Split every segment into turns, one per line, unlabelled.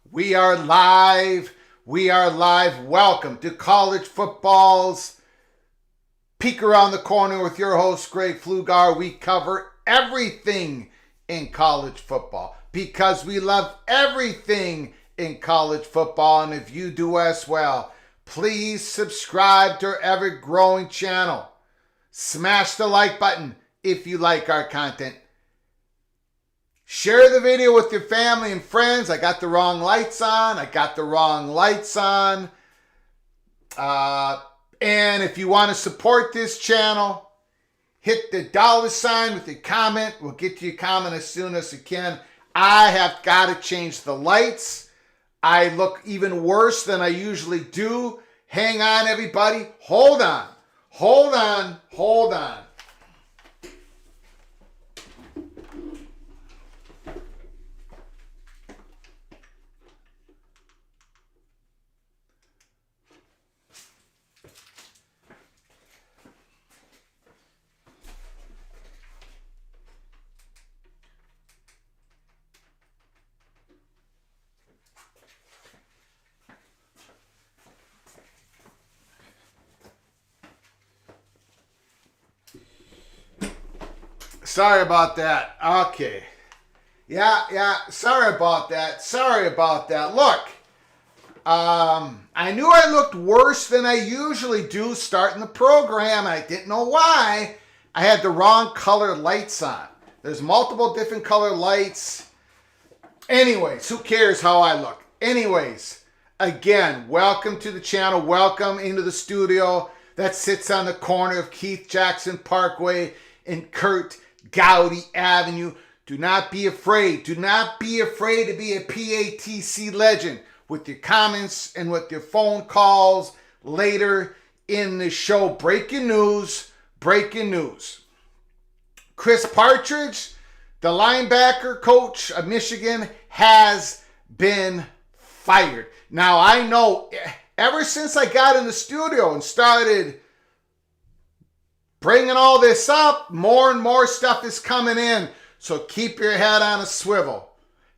We are live. We are live. Welcome to College Football's Peek Around the Corner with your host, Greg Flugar. We cover everything in college football because we love everything in college football. And if you do as well, please subscribe to our ever-growing channel. Smash the like button if you like our content. Share the video with your family and friends. I got the wrong lights on. And if you want to support this channel, hit the $ with your comment. We'll get to your comment as soon as we can. I have got to change the lights. I look even worse than I usually do. Hang on, everybody. Hold on. Sorry about that. Okay. Yeah. Sorry about that. Look, I knew I looked worse than I usually do starting the program. I didn't know why. I had the wrong color lights on. There's multiple different color lights. Anyways, who cares how I look? Anyways, again, welcome to the channel. Welcome into the studio that sits on the corner of Keith Jackson Parkway and Kurt Gowdy Avenue. Do not be afraid. Do not be afraid to be a PATC legend with your comments and with your phone calls later in the show. Breaking news. Chris Partridge, The linebacker coach of Michigan has been fired. Now, I know ever since I got in the studio and started bringing all this up, more and more stuff is coming in. So keep your head on a swivel.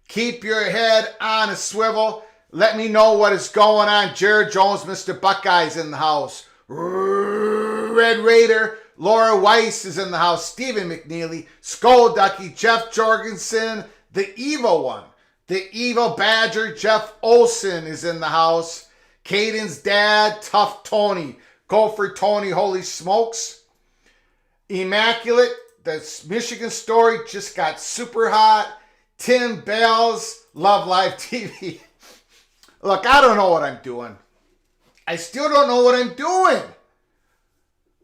Keep your head on a swivel. Let me know what is going on. Jared Jones, Mr. Buckeye's in the house. Red Raider, Laura Weiss is in the house. Stephen McNeely, Skull Ducky, Jeff Jorgensen, the evil one. The evil Badger, Jeff Olson is in the house. Caden's dad, Tough Tony. Gopher Tony, holy smokes. Immaculate, the Michigan story just got super hot. Tim Bells, Love Live TV. Look, I don't know what I'm doing. I still don't know what I'm doing.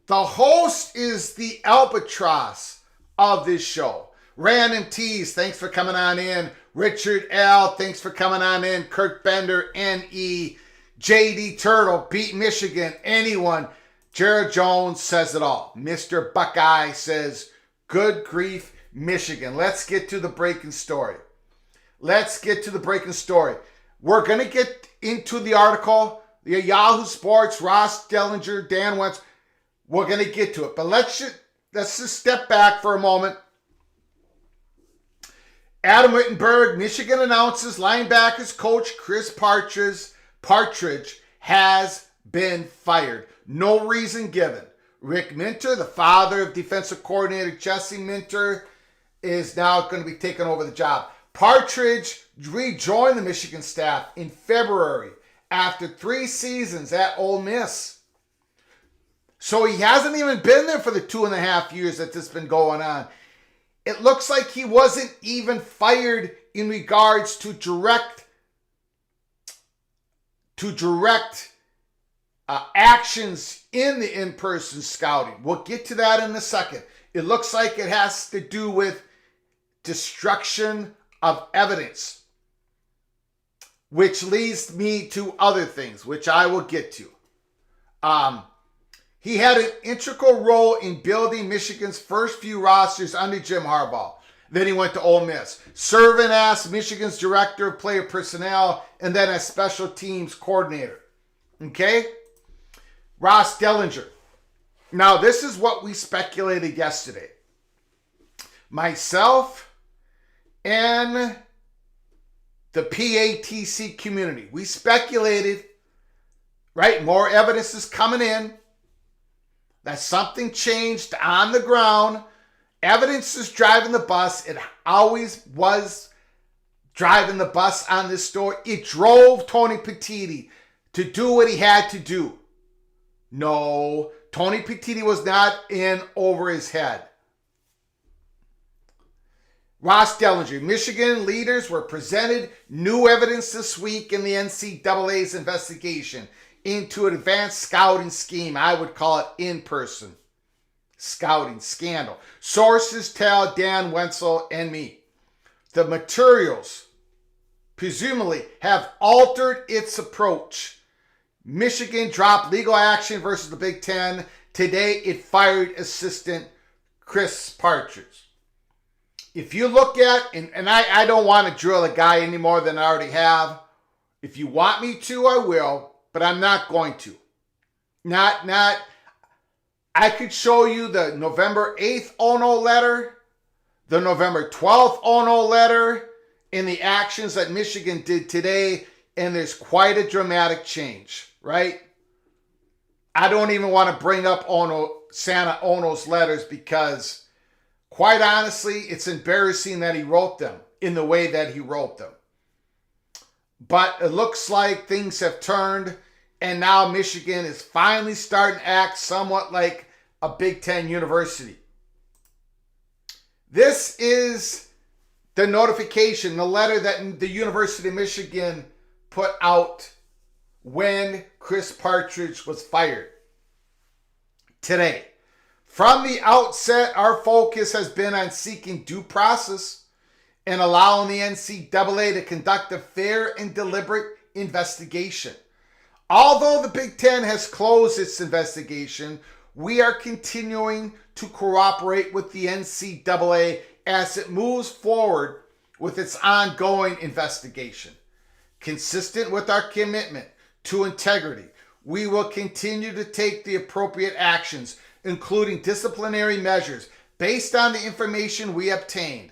The host is the albatross of this show. Random Tees, thanks for coming on in. Richard L., thanks for coming on in. Kirk Bender, N.E. J.D. Turtle, beat Michigan. Anyone. Jared Jones says it all. Mr. Buckeye says, good grief, Michigan. Let's get to the breaking story. We're going to get into the article. The Yahoo Sports, Ross Dellinger, Dan Wentz. We're going to get to it. But let's just step back for a moment. Adam Wittenberg, Michigan announces linebackers coach Chris Partridge has been fired. No reason given. Rick Minter, the father of defensive coordinator Jesse Minter, is now going to be taking over the job. Partridge rejoined the Michigan staff in February after 3 seasons at Ole Miss. So he hasn't even been there for the 2.5 years that this has been going on. It looks like he wasn't even fired in regards to direct actions in the in-person scouting. We'll get to that in a second. It looks like it has to do with destruction of evidence, which leads me to other things, which I will get to. He had an integral role in building Michigan's first few rosters under Jim Harbaugh. Then he went to Ole Miss, serving as Michigan's director of player personnel and then as special teams coordinator. Okay? Ross Dellinger. Now, this is what we speculated yesterday. Myself and the PATC community. We speculated, right? More evidence is coming in that something changed on the ground. Evidence is driving the bus. It always was driving the bus on this story. It drove Tony Petitti to do what he had to do. No, Tony Petitti was not in over his head. Ross Dellinger, Michigan leaders were presented new evidence this week in the NCAA's investigation into an advanced scouting scheme. I would call it in-person scouting scandal. Sources tell Dan Wenzel and me. The materials presumably have altered its approach. Michigan dropped legal action versus the Big Ten. Today it fired assistant Chris Partridge. If you look at, and I don't want to drill a guy any more than I already have. If you want me to, I will, but I'm not going to. I could show you the November 8th Ono letter, the November 12th Ono letter, and the actions that Michigan did today, and there's quite a dramatic change, right? I don't even want to bring up Santa Ono's letters because, quite honestly, it's embarrassing that he wrote them in the way that he wrote them. But it looks like things have turned, and now Michigan is finally starting to act somewhat like a Big Ten university. This is the notification, the letter that the University of Michigan put out when Chris Partridge was fired today. From the outset, our focus has been on seeking due process and allowing the NCAA to conduct a fair and deliberate investigation. Although the Big Ten has closed its investigation, we are continuing to cooperate with the NCAA as it moves forward with its ongoing investigation. Consistent with our commitment to integrity, we will continue to take the appropriate actions, including disciplinary measures, based on the information we obtained.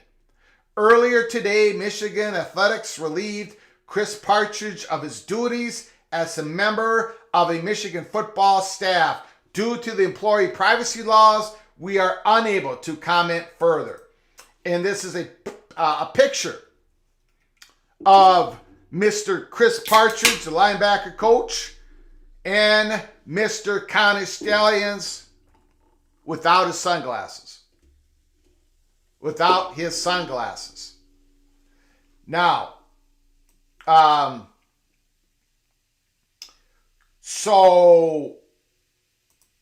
Earlier today, Michigan Athletics relieved Chris Partridge of his duties as a member of a Michigan football staff. Due to the employee privacy laws, we are unable to comment further. And this is a picture of Mr. Chris Partridge, the linebacker coach, and Mr. Connor Stalions without his sunglasses. Without his sunglasses. Now, so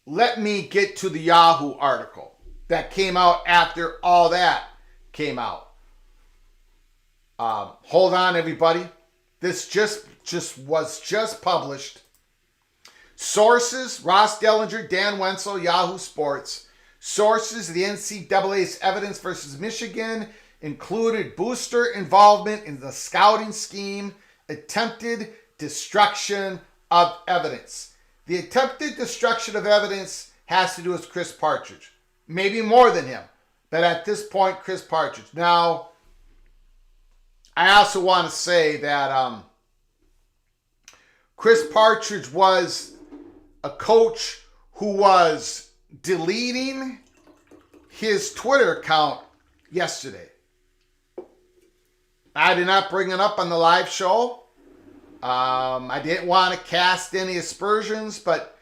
let me get to the Yahoo article that came out after all that came out. Hold on, everybody. This was just published. Sources: Ross Dellinger, Dan Wenzel, Yahoo Sports. Sources: the NCAA's evidence versus Michigan included booster involvement in the scouting scheme, attempted destruction of evidence. The attempted destruction of evidence has to do with Chris Partridge. Maybe more than him, but at this point, Chris Partridge. Now, I also want to say that Chris Partridge was a coach who was deleting his Twitter account yesterday. I did not bring it up on the live show. I didn't want to cast any aspersions, but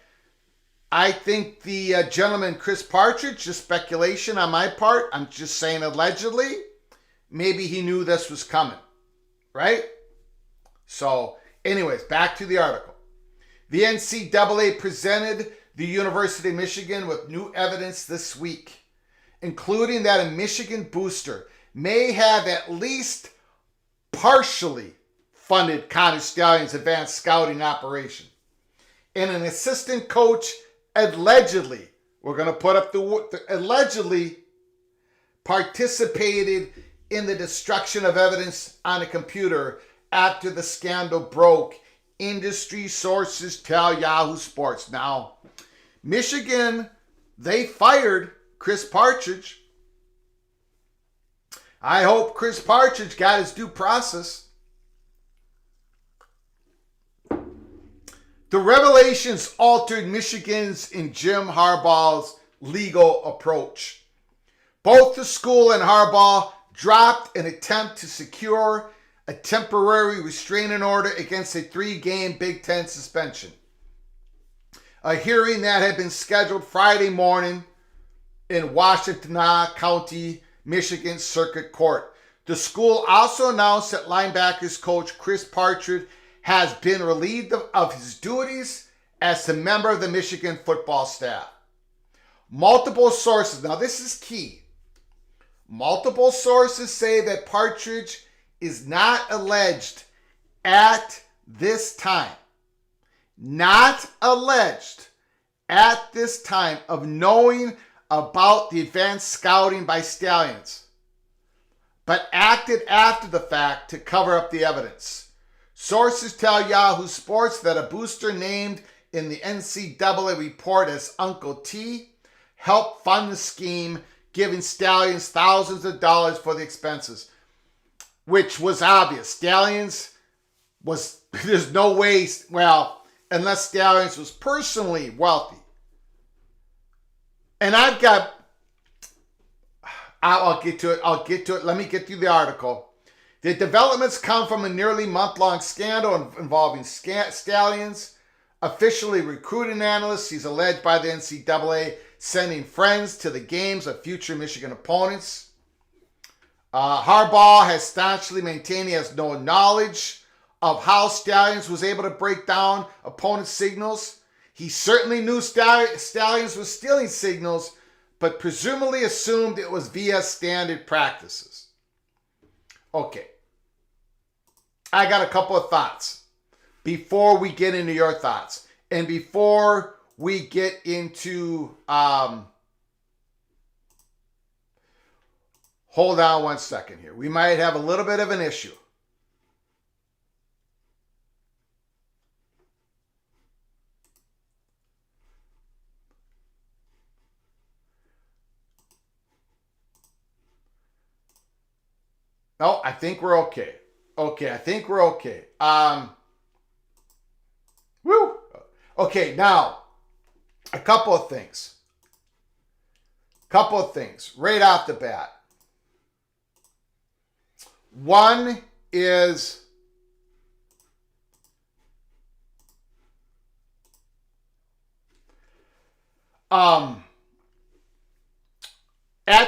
I think the gentleman Chris Partridge, just speculation on my part, I'm just saying allegedly, maybe he knew this was coming, right? So, anyways, back to the article. The NCAA presented the University of Michigan with new evidence this week, including that a Michigan booster may have at least partially funded Connor Stalions' advanced scouting operation. And an assistant coach allegedly, we're going to put up the allegedly participated in the destruction of evidence on a computer after the scandal broke, industry sources tell Yahoo Sports. Now, Michigan, they fired Chris Partridge. I hope Chris Partridge got his due process. The revelations altered Michigan's and Jim Harbaugh's legal approach. Both the school and Harbaugh dropped an attempt to secure a temporary restraining order against a 3-game Big Ten suspension. A hearing that had been scheduled Friday morning in Washtenaw County, Michigan Circuit Court. The school also announced that linebackers coach Chris Partridge has been relieved of his duties as a member of the Michigan football staff. Multiple sources, now this is key. Multiple sources say that Partridge is not alleged at this time. Not alleged at this time of knowing about the advanced scouting by Stalions, but acted after the fact to cover up the evidence. Sources tell Yahoo Sports that a booster named in the NCAA report as Uncle T helped fund the scheme, giving Stalions thousands of dollars for the expenses, which was obvious. Stalions was, there's no way, well, unless Stalions was personally wealthy. And I'll get to it. Let me get through the article. The developments come from a nearly month-long scandal involving Stalions, officially recruiting analysts. He's alleged by the NCAA sending friends to the games of future Michigan opponents. Harbaugh has staunchly maintained he has no knowledge of how Stalions was able to break down opponent signals. He certainly knew Stalions was stealing signals, but presumably assumed it was via standard practices. Okay. I got a couple of thoughts before we get into your thoughts. And before we get into Hold on one second here. We might have a little bit of an issue. No, I think we're okay. Okay, I think we're okay. Woo. Okay, now a couple of things. Right off the bat. One is at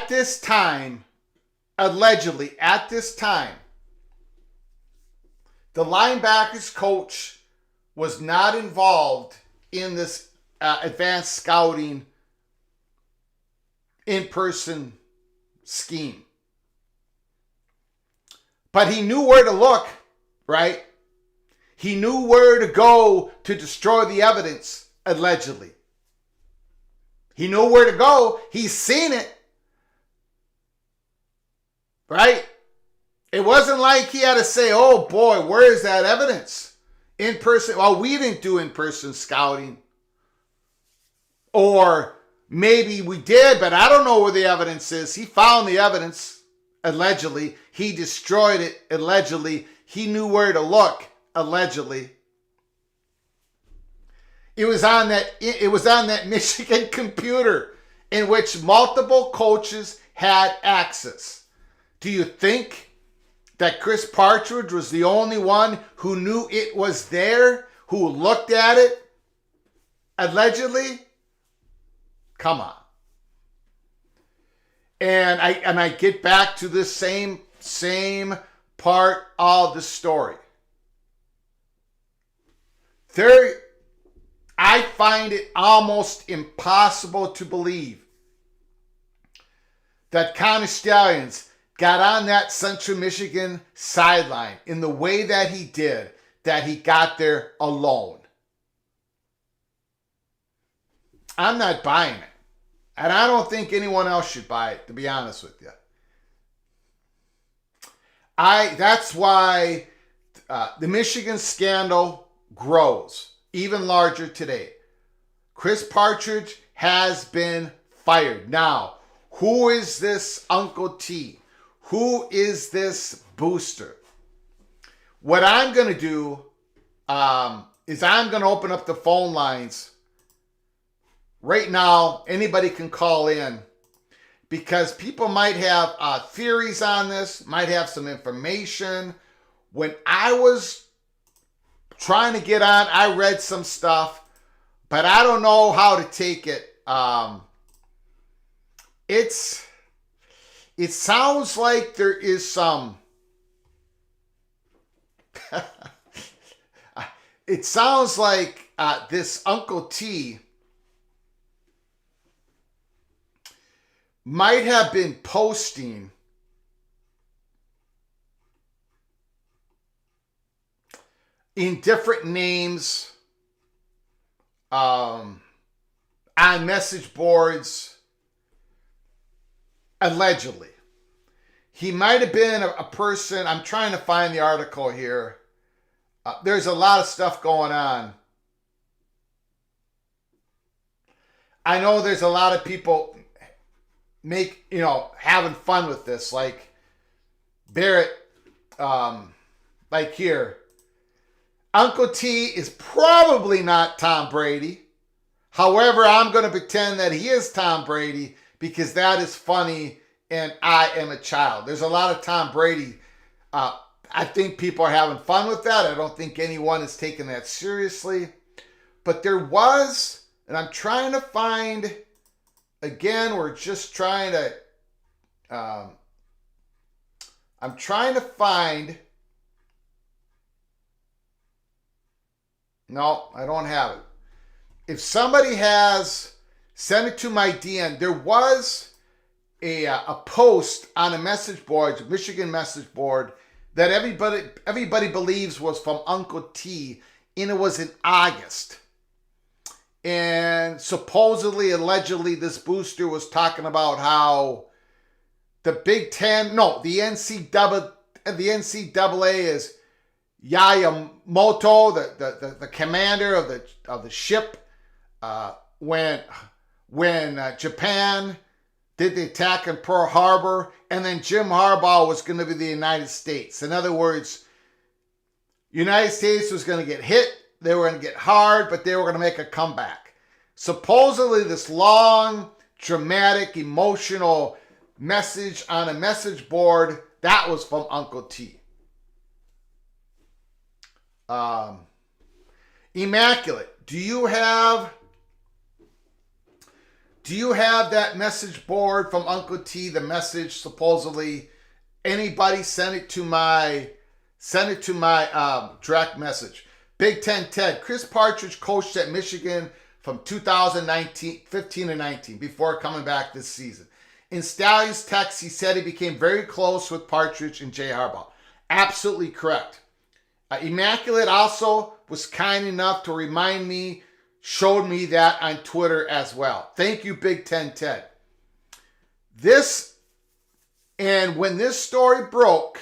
this time, allegedly at this time, the linebackers coach was not involved in this advanced scouting in-person scheme. But he knew where to look, right? He knew where to go to destroy the evidence, allegedly. He knew where to go. He's seen it, right? It wasn't like he had to say, oh boy, where is that evidence? In person, well, we didn't do in-person scouting. Or maybe we did, but I don't know where the evidence is. He found the evidence, allegedly. He destroyed it, allegedly. He knew where to look, allegedly. It was on that Michigan computer in which multiple coaches had access. Do you think that Chris Partridge was the only one who knew it was there, who looked at it, allegedly? Come on. And I get back to the same part of the story. I find it almost impossible to believe that Connor Stalions got on that Central Michigan sideline in the way that he did, that he got there alone. I'm not buying it. And I don't think anyone else should buy it, to be honest with you. That's why the Michigan scandal grows even larger today. Chris Partridge has been fired. Now, who is this Uncle T? Who is this booster? What I'm going to do is I'm going to open up the phone lines. Right now, anybody can call in because people might have theories on this, might have some information. When I was trying to get on, I read some stuff, but I don't know how to take it. It sounds like there is some... It sounds like this Uncle T might have been posting in different names on message boards, allegedly. He might have been a person, I'm trying to find the article here. There's a lot of stuff going on. I know there's a lot of people having fun with this, like Barrett, like here. Uncle T is probably not Tom Brady. However, I'm going to pretend that he is Tom Brady because that is funny and I am a child. There's a lot of Tom Brady. I think people are having fun with that. I don't think anyone is taking that seriously. But there was, and I'm trying to find, again, we're just trying to, I'm trying to find, no, I don't have it. If somebody has, send it to my DM. There was a post on a message board, Michigan message board, that everybody believes was from Uncle T, and it was in August. And supposedly, allegedly, this booster was talking about how the Big Ten, no, the NCAA is Yamamoto, the commander of the ship, when Japan did the attack in Pearl Harbor, and then Jim Harbaugh was going to be the United States. In other words, United States was going to get hit, they were going to get hard, but they were going to make a comeback. Supposedly this long, dramatic, emotional message on a message board, that was from Uncle T. Immaculate, do you have that message board from Uncle T, the message supposedly? Anybody send it to my direct message. Big Ten Ted, Chris Partridge coached at Michigan from 2015 to 19 before coming back this season. In Stallion's text, he said he became very close with Partridge and Jay Harbaugh. Absolutely correct. Immaculate also was kind enough to remind me, showed me that on Twitter as well. Thank you, Big Ten Ted. When this story broke,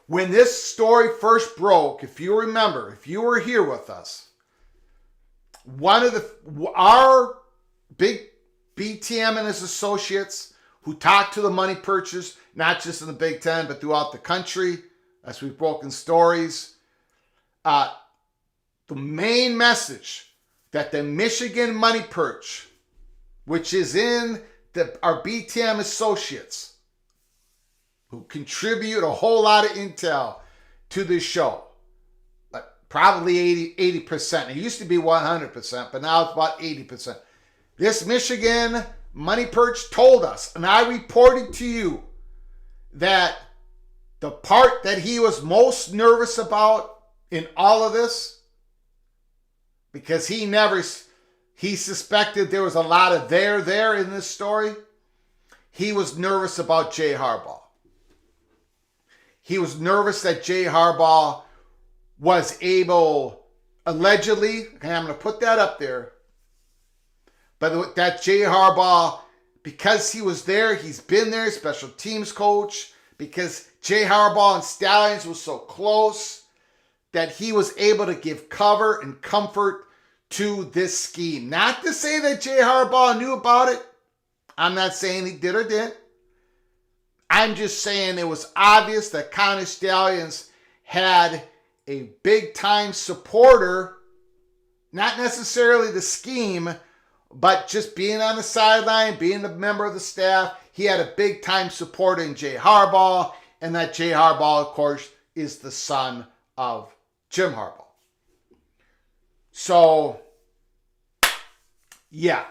when this story first broke, if you remember, if you were here with us, our big BTM and his associates who talked to the money purchase, not just in the Big Ten, but throughout the country, as we've broken stories, the main message that the Michigan money perch, which is in our BTM associates, who contribute a whole lot of intel to this show, probably 80%. It used to be 100%, but now it's about 80%. This Michigan money perch told us, and I reported to you, that the part that he was most nervous about in all of this, because he suspected there was a lot of there in this story, he was nervous about Jay Harbaugh. He was nervous that Jay Harbaugh was able, allegedly, and I'm going to put that up there, but that Jay Harbaugh, because he was there, he's been there, special teams coach, because Jay Harbaugh and Stallions was so close, that he was able to give cover and comfort to this scheme. Not to say that Jay Harbaugh knew about it. I'm not saying he did or didn't. I'm just saying it was obvious that Connor Stallions had a big-time supporter, not necessarily the scheme, but just being on the sideline, being a member of the staff, he had a big-time supporter in Jay Harbaugh, and that Jay Harbaugh, of course, is the son of Jim Harbaugh. So, yeah.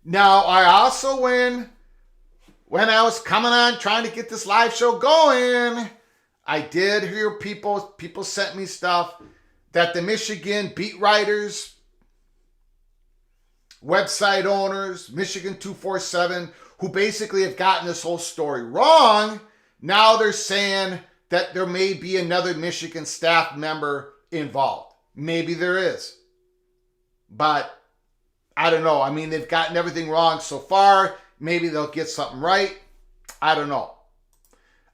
Now, I also, when I was coming on trying to get this live show going, I did hear people sent me stuff that the Michigan beat writers, website owners, Michigan 247, who basically have gotten this whole story wrong, now they're saying that there may be another Michigan staff member involved. Maybe there is. But I don't know. I mean, they've gotten everything wrong so far. Maybe they'll get something right. I don't know.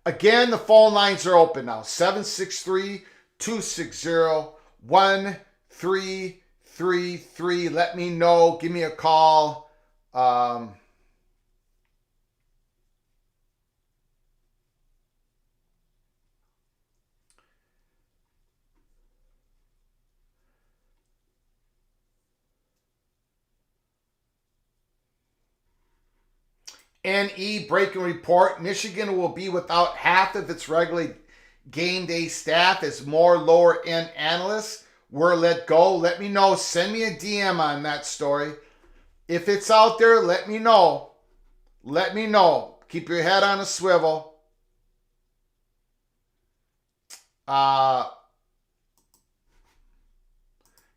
Again, the phone lines are open now. 763-260-1333. Let me know. Give me a call. NE breaking report. Michigan will be without half of its regular game day staff as more lower end analysts were let go. Let me know. Send me a DM on that story. If it's out there, let me know. Let me know. Keep your head on a swivel. Yeah,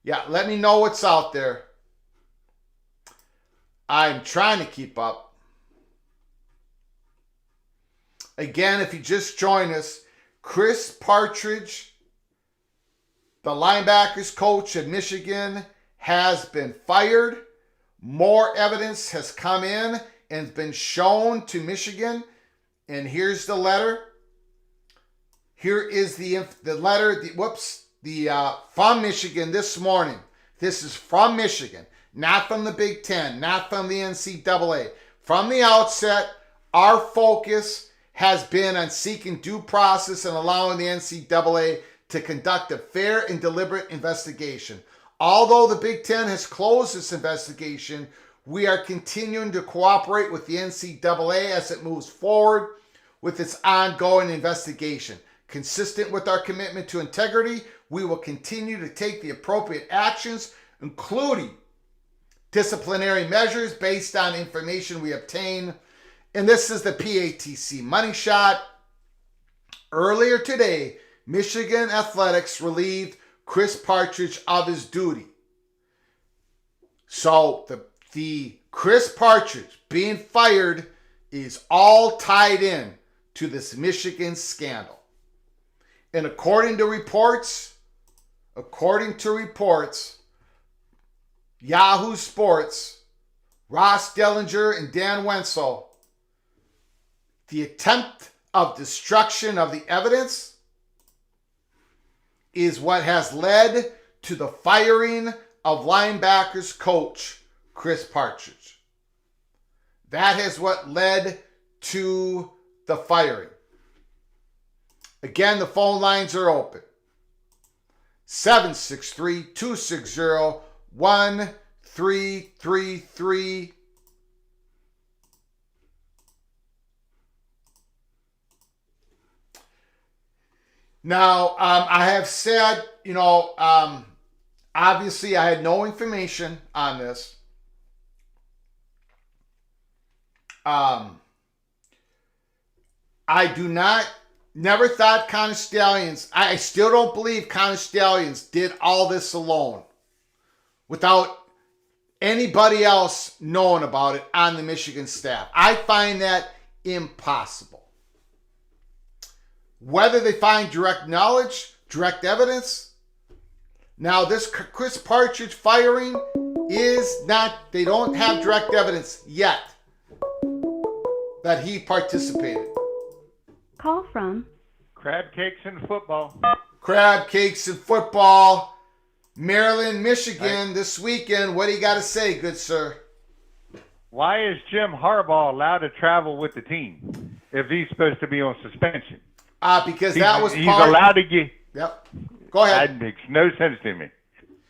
let me know what's out there. I'm trying to keep up. Again, if you just joined us, Chris Partridge, the linebackers coach at Michigan, has been fired. more evidence has come in and been shown to Michigan. And here's the letter. Here is the letter. From Michigan this morning. This is from Michigan, not from the Big Ten, not from the NCAA. From the outset, our focus has been on seeking due process and allowing the NCAA to conduct a fair and deliberate investigation. Although the Big Ten has closed this investigation, we are continuing to cooperate with the NCAA as it moves forward with its ongoing investigation. Consistent with our commitment to integrity, we will continue to take the appropriate actions, including disciplinary measures based on information we obtain. And this is the PATC Money Shot. Earlier today, Michigan Athletics relieved Chris Partridge of his duty. So the Chris Partridge being fired is all tied in to this Michigan scandal. And according to reports, Yahoo Sports, Ross Dellinger and Dan Wenzel, the attempt of destruction of the evidence is what has led to the firing of linebackers coach Chris Partridge. That is what led to the firing. Again, the phone lines are open. 763-260-1333. Now, I have said, obviously I had no information on this. Never thought Connor Stallions, I still don't believe Connor Stallions did all this alone without anybody else knowing about it on the Michigan staff. I find that impossible. Whether they find direct knowledge, direct evidence. Now, this Chris Partridge firing is not, they don't have direct evidence yet that he participated.
Call from
Crab Cakes and Football.
Crab Cakes and Football. Maryland, Michigan this weekend. What do you got to say, good sir?
Why is Jim Harbaugh allowed to travel with the team if he's supposed to be on suspension?
Because
he's
he's
allowed to get.
Yep. Go ahead.
That makes no sense to me.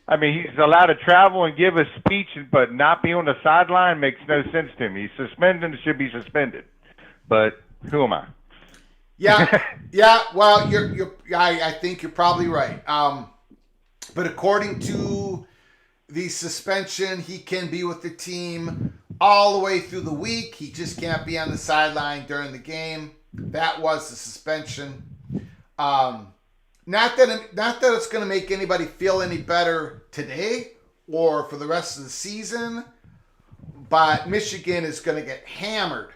I mean, he's allowed to travel and give a speech, but not be on the sideline makes no sense to me. He's suspended and should be suspended. But who am I?
Yeah. Well, I think you're probably right. But according to the suspension, he can be with the team all the way through the week. He just can't be on the sideline during the game. That was the suspension. Not that it's going to make anybody feel any better today or for the rest of the season, but Michigan is going to get hammered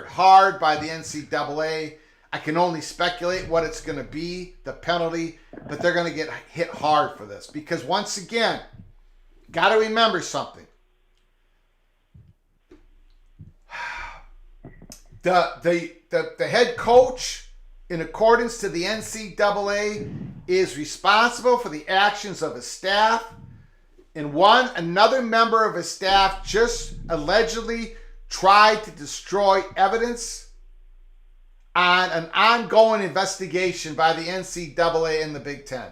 hard by the NCAA. I can only speculate what it's going to be, the penalty, but they're going to get hit hard for this because once again, got to remember something. The head coach, in accordance to the NCAA, is responsible for the actions of his staff, and another member of his staff just allegedly tried to destroy evidence on an ongoing investigation by the NCAA and the Big Ten.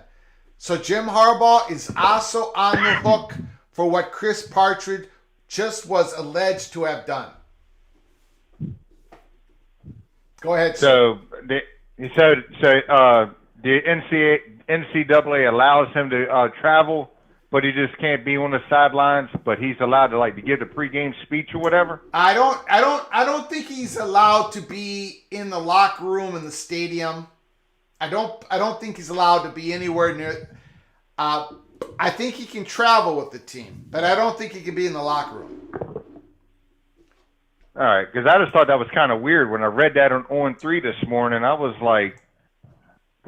So Jim Harbaugh is also on the hook for what Chris Partridge just was alleged to have done. Go ahead.
So the NCAA allows him to travel, but he just can't be on the sidelines. But he's allowed to to give the pregame speech or whatever.
I don't think he's allowed to be in the locker room in the stadium. I don't think he's allowed to be anywhere near. I think he can travel with the team, but I don't think he can be in the locker room.
All right, because I just thought that was kind of weird when I read that on 3 this morning. I was like,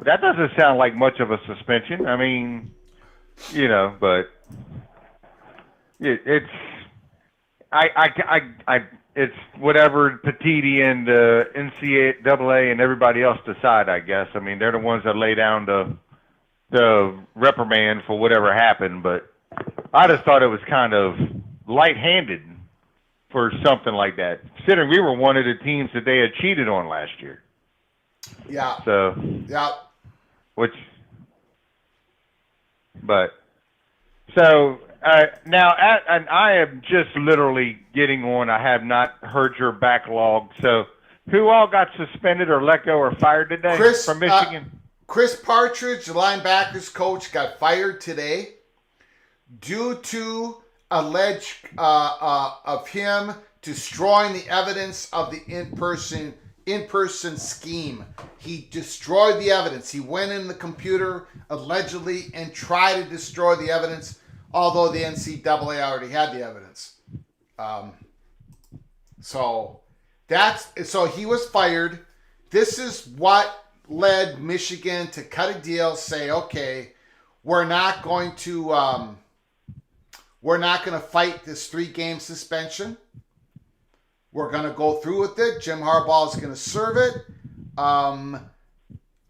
that doesn't sound like much of a suspension. I mean, but it's it's whatever Petiti and NCAA and everybody else decide, I guess. I mean, they're the ones that lay down the reprimand for whatever happened, but I just thought it was kind of light-handed for something like that, considering we were one of the teams that they had cheated on last year.
Yeah.
So.
Yeah.
Now, and I am just literally getting on. I have not heard your backlog. So, who all got suspended or let go or fired today from Michigan?
Chris Partridge, the linebackers coach, got fired today due to alleged of him destroying the evidence of the in-person scheme. He destroyed the evidence. He went in the computer allegedly and tried to destroy the evidence, although the NCAA already had the evidence. So he was fired. This is what led Michigan to cut a deal, say, okay, we're not going to fight this 3-game suspension. We're going to go through with it. Jim Harbaugh is going to serve it.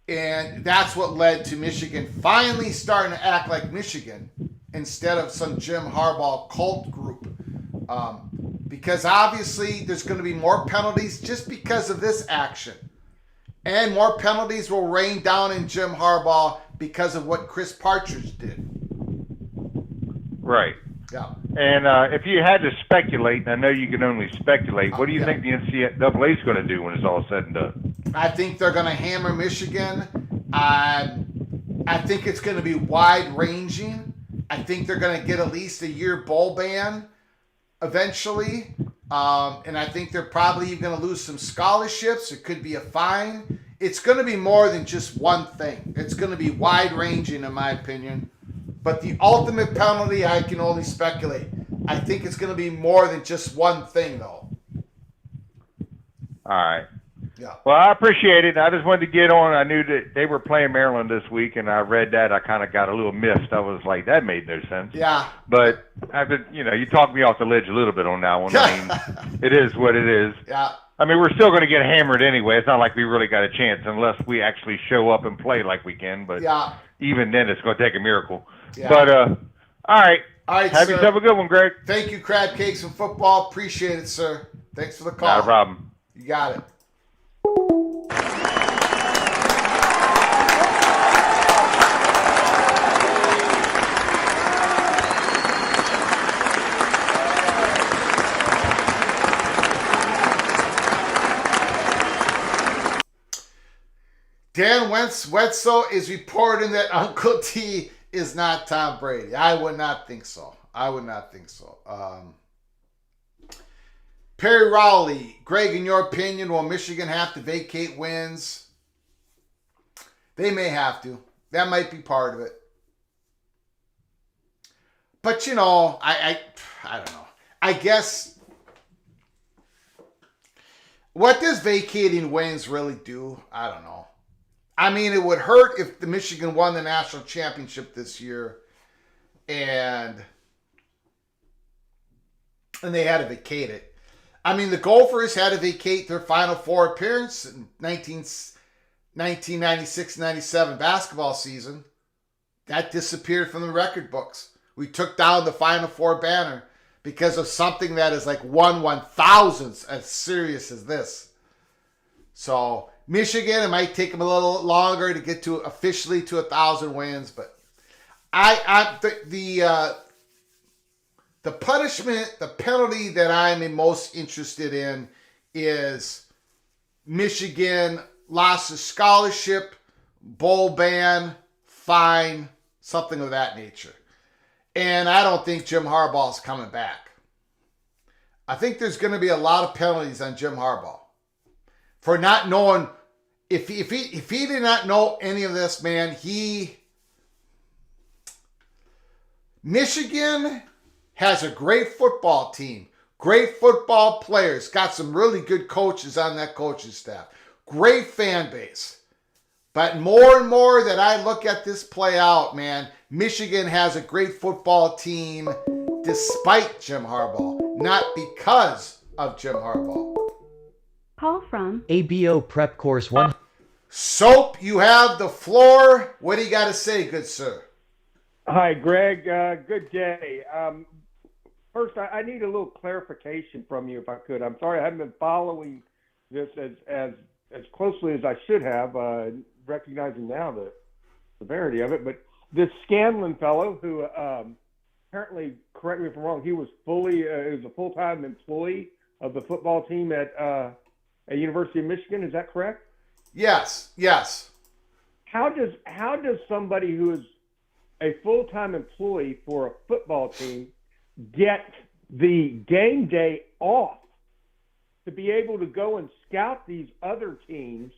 And that's what led to Michigan finally starting to act like Michigan instead of some Jim Harbaugh cult group. Because obviously there's going to be more penalties just because of this action. And more penalties will rain down in Jim Harbaugh because of what Chris Partridge did.
Right.
Yeah.
And if you had to speculate, and I know you can only speculate, what do you think the NCAA is going to do when it's all said and done?
I think they're going to hammer Michigan. I think it's going to be wide-ranging. I think they're going to get at least a year bowl ban eventually. And I think they're probably going to lose some scholarships. It could be a fine. It's going to be more than just one thing. It's going to be wide-ranging, in my opinion. But the ultimate penalty, I can only speculate. I think it's going to be more than just one thing, though.
All right.
Yeah.
Well, I appreciate it. I just wanted to get on. I knew that they were playing Maryland this week, and I read that. I kind of got a little miffed. I was like, that made no sense.
Yeah.
But you talked me off the ledge a little bit on that one. I mean, it is what it is.
Yeah.
I mean, we're still going to get hammered anyway. It's not like we really got a chance unless we actually show up and play like we can. But even then, it's going to take a miracle.
Yeah.
But all right.
All right,
have
sir.
yourself a good one, Greg.
Thank you, Crab Cakes and Football. Appreciate it, sir. Thanks for the call.
Not a problem.
You got it. Dan Wetzel is reporting that Uncle T is not Tom Brady. I would not think so. Perry Rowley, Greg, in your opinion, will Michigan have to vacate wins? They may have to. That might be part of it. But, I don't know. I guess, what does vacating wins really do? I don't know. I mean, it would hurt if the Michigan won the national championship this year and they had to vacate it. I mean, the Gophers had to vacate their Final Four appearance in 1996-97 basketball season. That disappeared from the record books. We took down the Final Four banner because of something that is like 1/1000th as serious as this. So Michigan, it might take them a little longer to get to officially to 1,000 wins, but the punishment, the penalty that I'm most interested in is Michigan lost a scholarship, bowl ban, fine, something of that nature. And I don't think Jim Harbaugh is coming back. I think there's going to be a lot of penalties on Jim Harbaugh for not knowing. If he did not know any of this, man, Michigan has a great football team, great football players, got some really good coaches on that coaching staff, great fan base. But more and more that I look at this play out, man, Michigan has a great football team despite Jim Harbaugh. not because of Jim Harbaugh.
Call from
ABO Prep Course 1.
Soap, you have the floor. What do you got to say, good sir?
Hi, Greg. Good day. First, I need a little clarification from you, if I could. I'm sorry I haven't been following this as closely as I should have, recognizing now the severity of it. But this Scanlon fellow, who apparently, correct me if I'm wrong, he was a full-time employee of the football team at University of Michigan. Is that correct?
Yes.
How does somebody who is a full-time employee for a football team get the game day off to be able to go and scout these other teams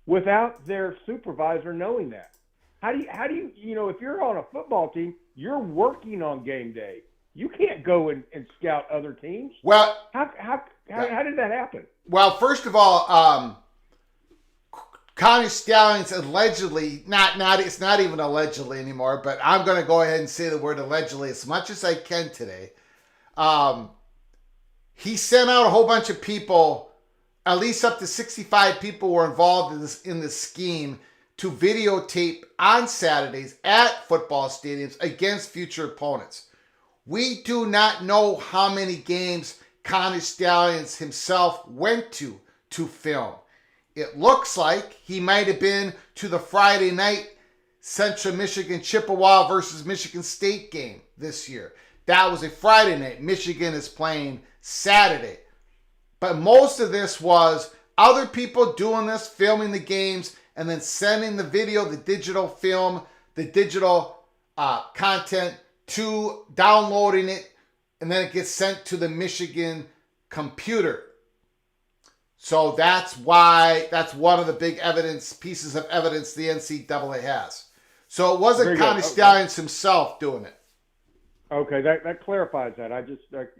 without their supervisor knowing that? How do you if you're on a football team, you're working on game day. You can't go and scout other teams.
Well,
how did that happen?
Well, first of all, Connie Stallions allegedly, it's not even allegedly anymore, but I'm going to go ahead and say the word allegedly as much as I can today. He sent out a whole bunch of people, at least up to 65 people were involved in this scheme to videotape on Saturdays at football stadiums against future opponents. We do not know how many games Connie Stallions himself went to film. It looks like he might have been to the Friday night Central Michigan Chippewa versus Michigan State game this year. That was a Friday night. Michigan is playing Saturday. But most of this was other people doing this, filming the games, and then sending the video, the digital film, the digital content to downloading it, and then it gets sent to the Michigan computer. So that's one of the big pieces of evidence the NCAA has. So it wasn't Connie Stallions himself doing it.
Okay, that clarifies that. I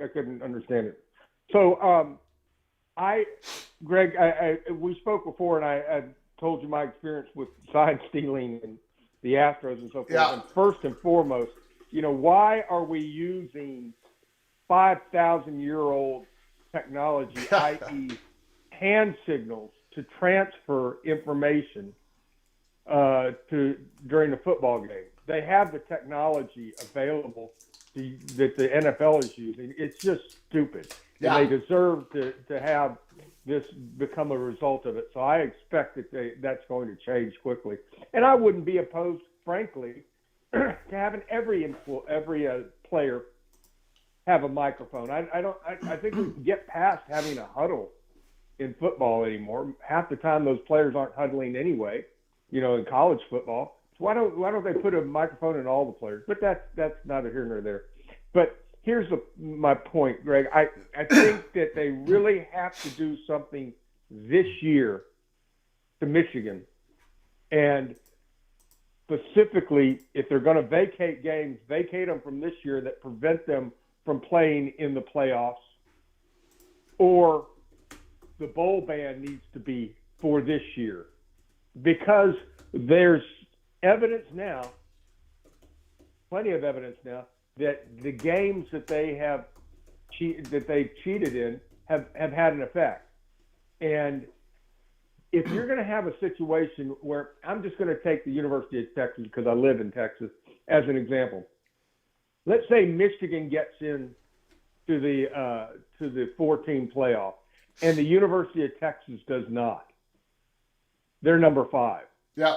couldn't understand it. So, Greg, we spoke before, and I told you my experience with sign stealing and the Astros and so forth.
Yeah.
And first and foremost, why are we using 5,000-year-old technology, i.e., hand signals, to transfer information during the football game? They have the technology available that the NFL is using. It's just stupid.
Yeah.
And they deserve to have this become a result of it. So I expect that's going to change quickly. And I wouldn't be opposed, frankly, to having every player have a microphone. I think we can get past having a huddle in football anymore. Half the time those players aren't huddling anyway, in college football. So why don't they put a microphone in all the players? But that's neither here nor there. But here's my point, Greg. I think that they really have to do something this year to Michigan. And specifically, if they're going to vacate games, vacate them from this year that prevent them from playing in the playoffs, or the bowl ban needs to be for this year, because there's evidence now, plenty of evidence now, that the games that they've cheated in have had an effect. And if you're going to have a situation where, I'm just going to take the University of Texas because I live in Texas as an example. Let's say Michigan gets in to the 4-team playoff, and the University of Texas does not. They're number 5.
Yeah.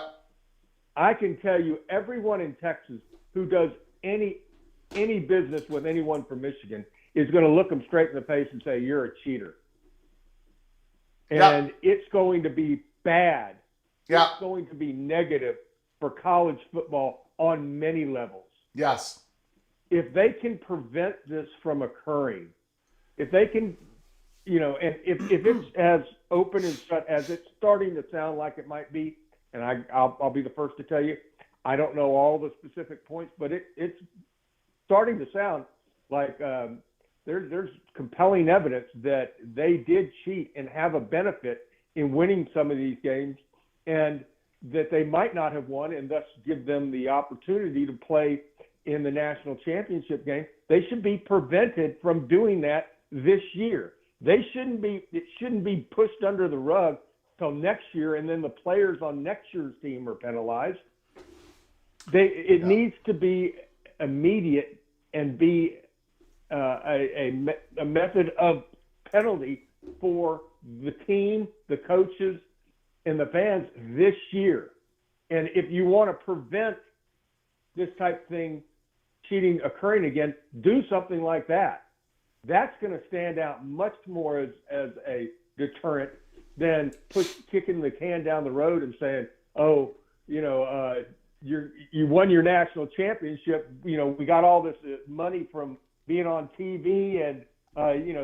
I can tell you, everyone in Texas who does any business with anyone from Michigan is going to look them straight in the face and say, "You're a cheater." And it's going to be bad.
Yeah.
It's going to be negative for college football on many levels.
Yes.
If they can prevent this from occurring, if they can, and if it's as open and shut as it's starting to sound like it might be, and I'll be the first to tell you, I don't know all the specific points, but it's starting to sound like there's compelling evidence that they did cheat and have a benefit in winning some of these games, and that they might not have won, and thus give them the opportunity to play in the national championship game. They should be prevented from doing that this year. It shouldn't be pushed under the rug till next year, and then the players on next year's team are penalized. It needs to be immediate and be a method of penalty for the team, the coaches, and the fans this year. And if you want to prevent this type of thing, cheating occurring again, do something like that. That's going to stand out much more as a deterrent than kicking the can down the road and saying, "Oh, you won your national championship. We got all this money from being on TV, and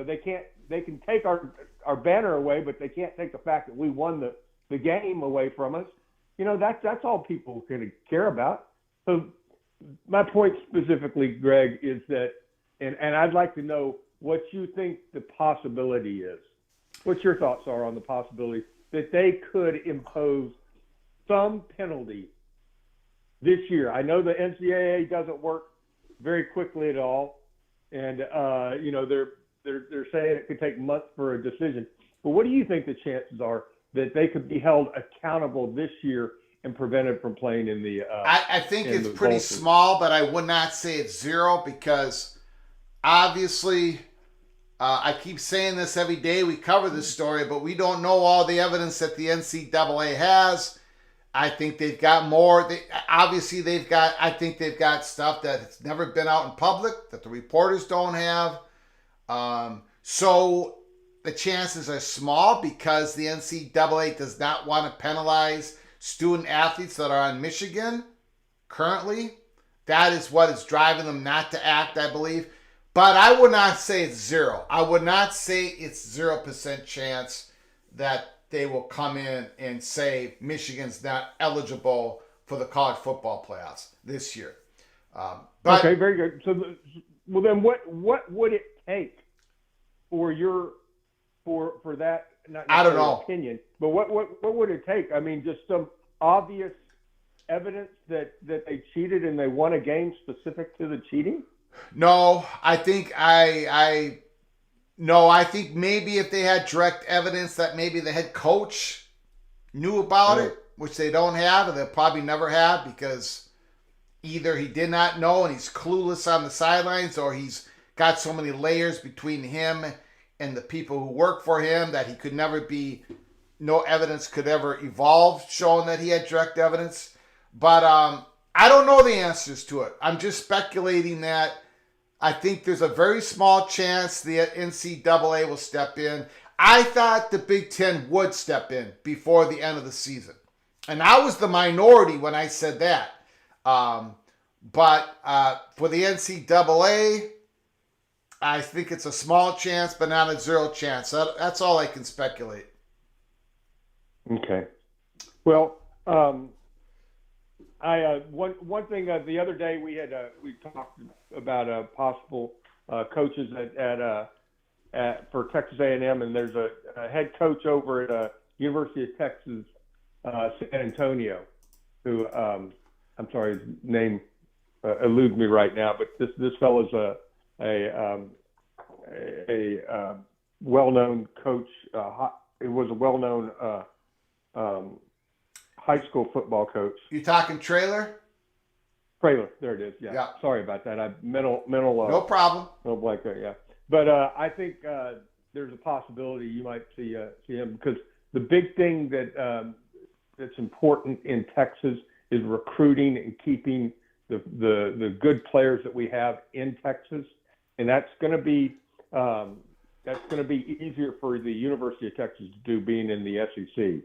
they can take our banner away, but they can't take the fact that we won the game away from us." That's all people can care about. So my point specifically, Greg, is that, and I'd like to know what you think the possibility is. What your thoughts are on the possibility that they could impose some penalty this year. I know the NCAA doesn't work very quickly at all, and they're saying it could take months for a decision. But what do you think the chances are that they could be held accountable this year and prevented from playing in the?
I think it's pretty small, but I would not say it's zero, because obviously, I keep saying this every day we cover this story, but we don't know all the evidence that the NCAA has. I think they've got more. I think they've got stuff that's never been out in public that the reporters don't have. So the chances are small, because the NCAA does not want to penalize student athletes that are on Michigan currently. That is what is driving them not to act, I believe. But I would not say it's zero. I would not say it's 0% chance that they will come in and say Michigan's not eligible for the college football playoffs this year. But
okay, very good. So, then what would it take for that? Not
I don't know.
Opinion, but what would it take? I mean, just some obvious evidence that they cheated and they won a game specific to the cheating?
No, I think I think maybe if they had direct evidence that maybe the head coach knew about it, which they don't have, and they'll probably never have, because either he did not know and he's clueless on the sidelines, or he's got so many layers between him and the people who work for him that he could never be, no evidence could ever evolve showing that he had direct evidence. But I don't know the answers to it. I'm just speculating that I think there's a very small chance the NCAA will step in. I thought the Big Ten would step in before the end of the season. And I was the minority when I said that. But for the NCAA, I think it's a small chance, but not a zero chance. That's all I can speculate.
Okay. Well, one thing the other day we talked about possible coaches for Texas A&M, and there's a head coach over at University of Texas San Antonio who I'm sorry, his name eludes me right now, but this fellow's a well-known coach. It was a well-known high school football coach.
You talking Traylor?
Traylor, there it is. Yeah. Sorry about that. I mental.
No problem.
No blank there. Yeah. But I think there's a possibility you might see him, because the big thing that's important in Texas is recruiting and keeping the good players that we have in Texas, and that's going to be easier for the University of Texas to do, being in the SEC.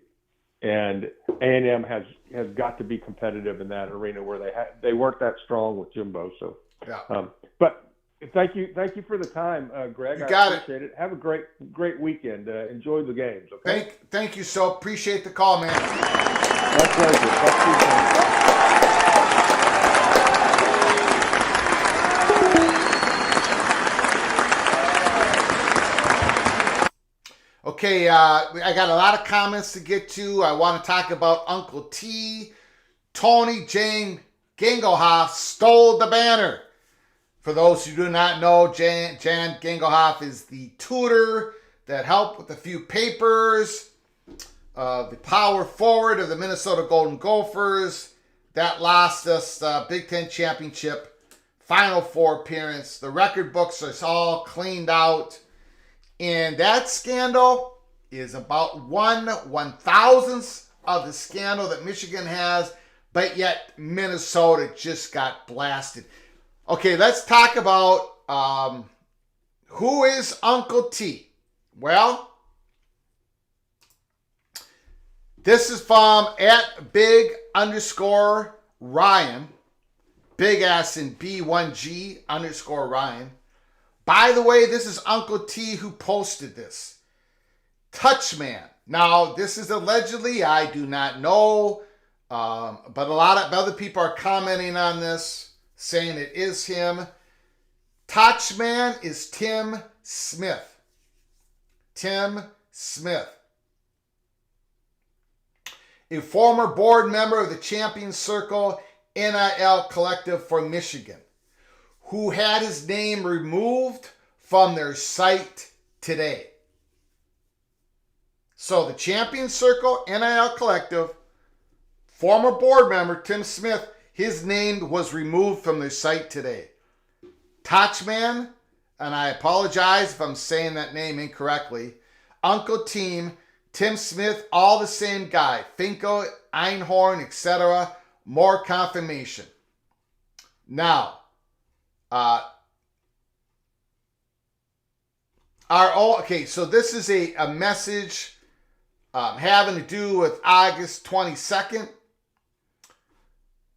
And A&M has got to be competitive in that arena where they weren't that strong with Jimbo. So,
yeah.
But thank you for the time, Greg.
You got
I appreciate it. Have a great weekend. Enjoy the games. Okay.
Thank you. So appreciate the call, man.
My pleasure. Talk to you soon.
Okay, I got a lot of comments to get to. I want to talk about Uncle T. Tony Jane Gangelhoff stole the banner. For those who do not know, Jan Gengelhoff is the tutor that helped with a few papers, the power forward of the Minnesota Golden Gophers that lost us the Big Ten Championship Final Four appearance. The record books are all cleaned out. And that scandal is about 1/1000th of the scandal that Michigan has, but yet Minnesota just got blasted. Okay, let's talk about who is Uncle T. Well, this is from @big_Ryan, big ass in B1G_Ryan. By the way, this is Uncle T who posted this. Touchman. Now, this is allegedly, I do not know, but a lot of other people are commenting on this, saying it is him. Touchman is Tim Smith. Tim Smith. A former board member of the Champions Circle NIL Collective for Michigan, who had his name removed from their site today. So the Champions Circle NIL Collective, former board member Tim Smith, his name was removed from their site today. Touchman, and I apologize if I'm saying that name incorrectly, Uncle Team, Tim Smith, all the same guy, Finkel, Einhorn, etc. More confirmation. Now, so this is a message having to do with August 22nd.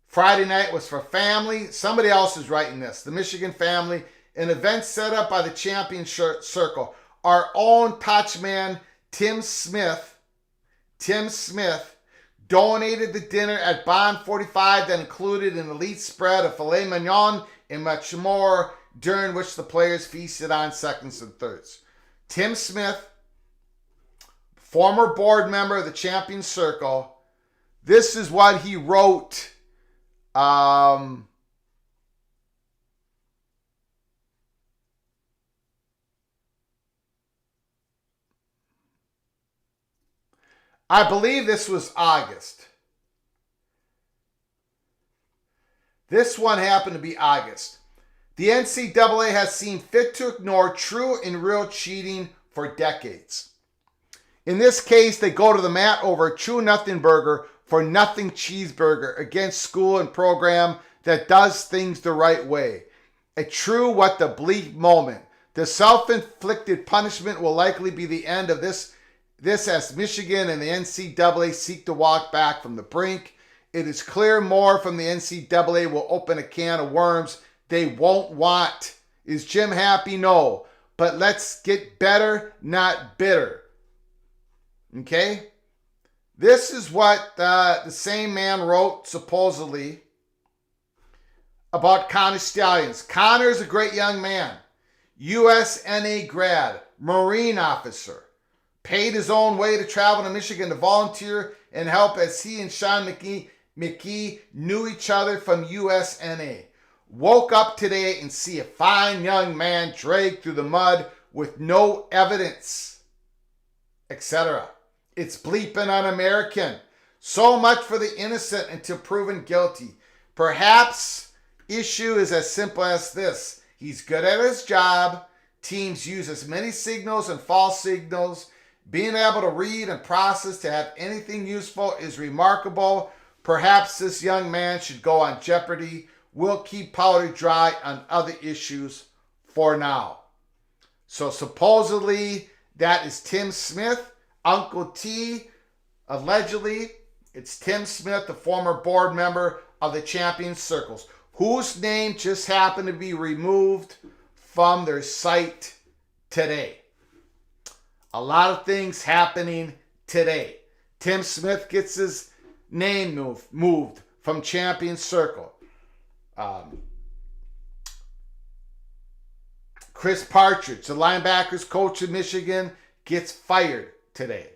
Friday night was for family. Somebody else is writing this. The Michigan family. An event set up by the Champions Circle. Our own touchman, Tim Smith, donated the dinner at Bond 45 that included an elite spread of filet mignon and much more, during which the players feasted on seconds and thirds. Tim Smith, former board member of the Champions Circle, this is what he wrote. I believe this was August. This one happened to be August. The NCAA has seen fit to ignore true and real cheating for decades. In this case, they go to the mat over a true nothing burger for nothing cheeseburger against school and program that does things the right way. A true what the bleep moment. The self-inflicted punishment will likely be the end of this as Michigan and the NCAA seek to walk back from the brink. It is clear more from the NCAA will open a can of worms they won't want. Is Jim happy? No. But let's get better, not bitter. Okay? This is what the same man wrote, supposedly, about Connor Stallions. Connor is a great young man. USNA grad, Marine officer. Paid his own way to travel to Michigan to volunteer and help as he and Sean McKee knew each other from USNA. Woke up today and see a fine young man dragged through the mud with no evidence, etc. It's bleeping un-American. So much for the innocent until proven guilty. Perhaps issue is as simple as this. He's good at his job. Teams use as many signals and false signals. Being able to read and process to have anything useful is remarkable. Perhaps this young man should go on Jeopardy. We'll keep powder dry on other issues for now. So supposedly that is Tim Smith, Uncle T. Allegedly, it's Tim Smith, the former board member of the Champions Circles, whose name just happened to be removed from their site today. A lot of things happening today. Tim Smith gets his name moved from Champions Circle. Chris Partridge, the linebackers coach of Michigan, gets fired today.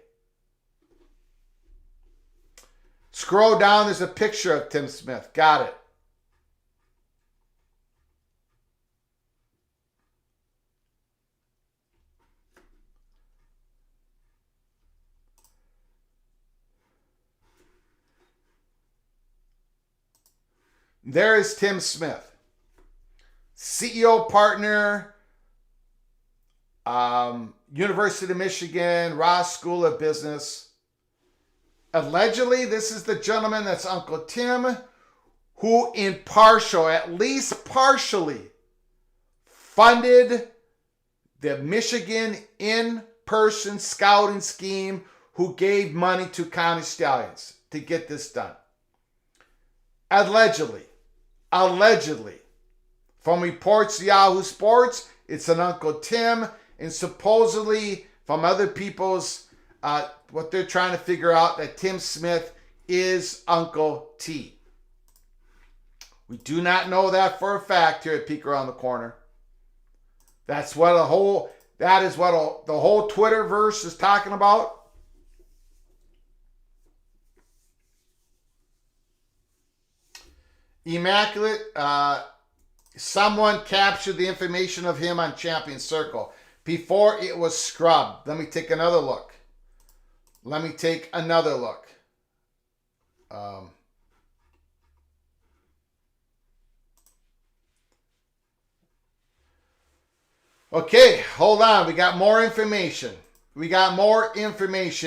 Scroll down, there's a picture of Tim Smith. Got it. There is Tim Smith, CEO partner, University of Michigan, Ross School of Business. Allegedly, this is the gentleman that's Uncle Tim, who at least partially, funded the Michigan in-person scouting scheme, who gave money to County Stallions to get this done. Allegedly, from reports to Yahoo Sports, it's an Uncle Tim, and supposedly from other people's, what they're trying to figure out, that Tim Smith is Uncle T. We do not know that for a fact here at Peek Around the Corner. That is what the whole Twitterverse is talking about. Immaculate. Someone captured the information of him on Champion Circle before it was scrubbed. Let me take another look. Okay, hold on. We got more information.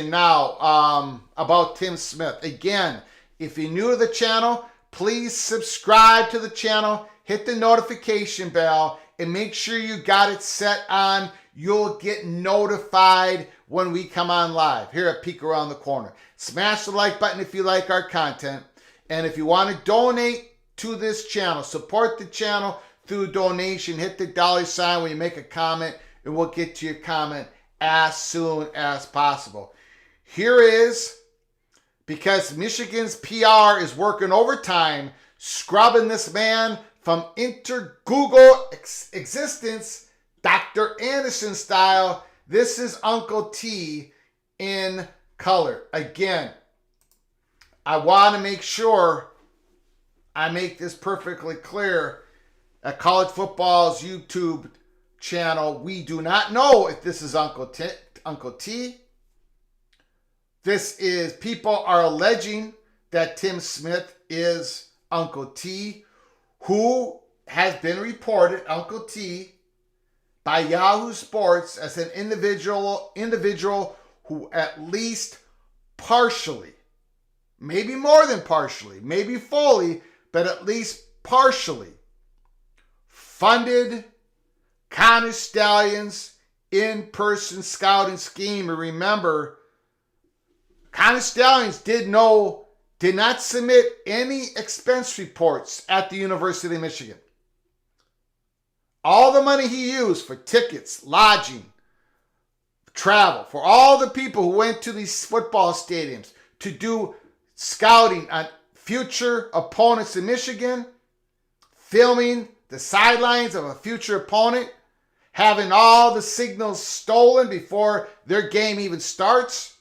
Now about Tim Smith. Again, if you're new to the channel, please subscribe to the channel, hit the notification bell, and make sure you got it set on. You'll get notified when we come on live here at Peek Around the Corner. Smash the like button if you like our content. And if you want to donate to this channel, support the channel through donation, hit the $ when you make a comment, and we'll get to your comment as soon as possible. Here is, because Michigan's PR is working overtime, scrubbing this man from Google existence, Dr. Anderson style. This is Uncle T in color. Again, I want to make sure I make this perfectly clear. At College Football's YouTube channel, we do not know if this is Uncle T. People are alleging that Tim Smith is Uncle T, who has been reported, Uncle T, by Yahoo Sports as an individual who at least partially, maybe more than partially, maybe fully, but at least partially, funded County Stallions in-person scouting scheme. And remember, County Stallions did not submit any expense reports at the University of Michigan. All the money he used for tickets, lodging, travel, for all the people who went to these football stadiums to do scouting on future opponents in Michigan, filming the sidelines of a future opponent, having all the signals stolen before their game even starts.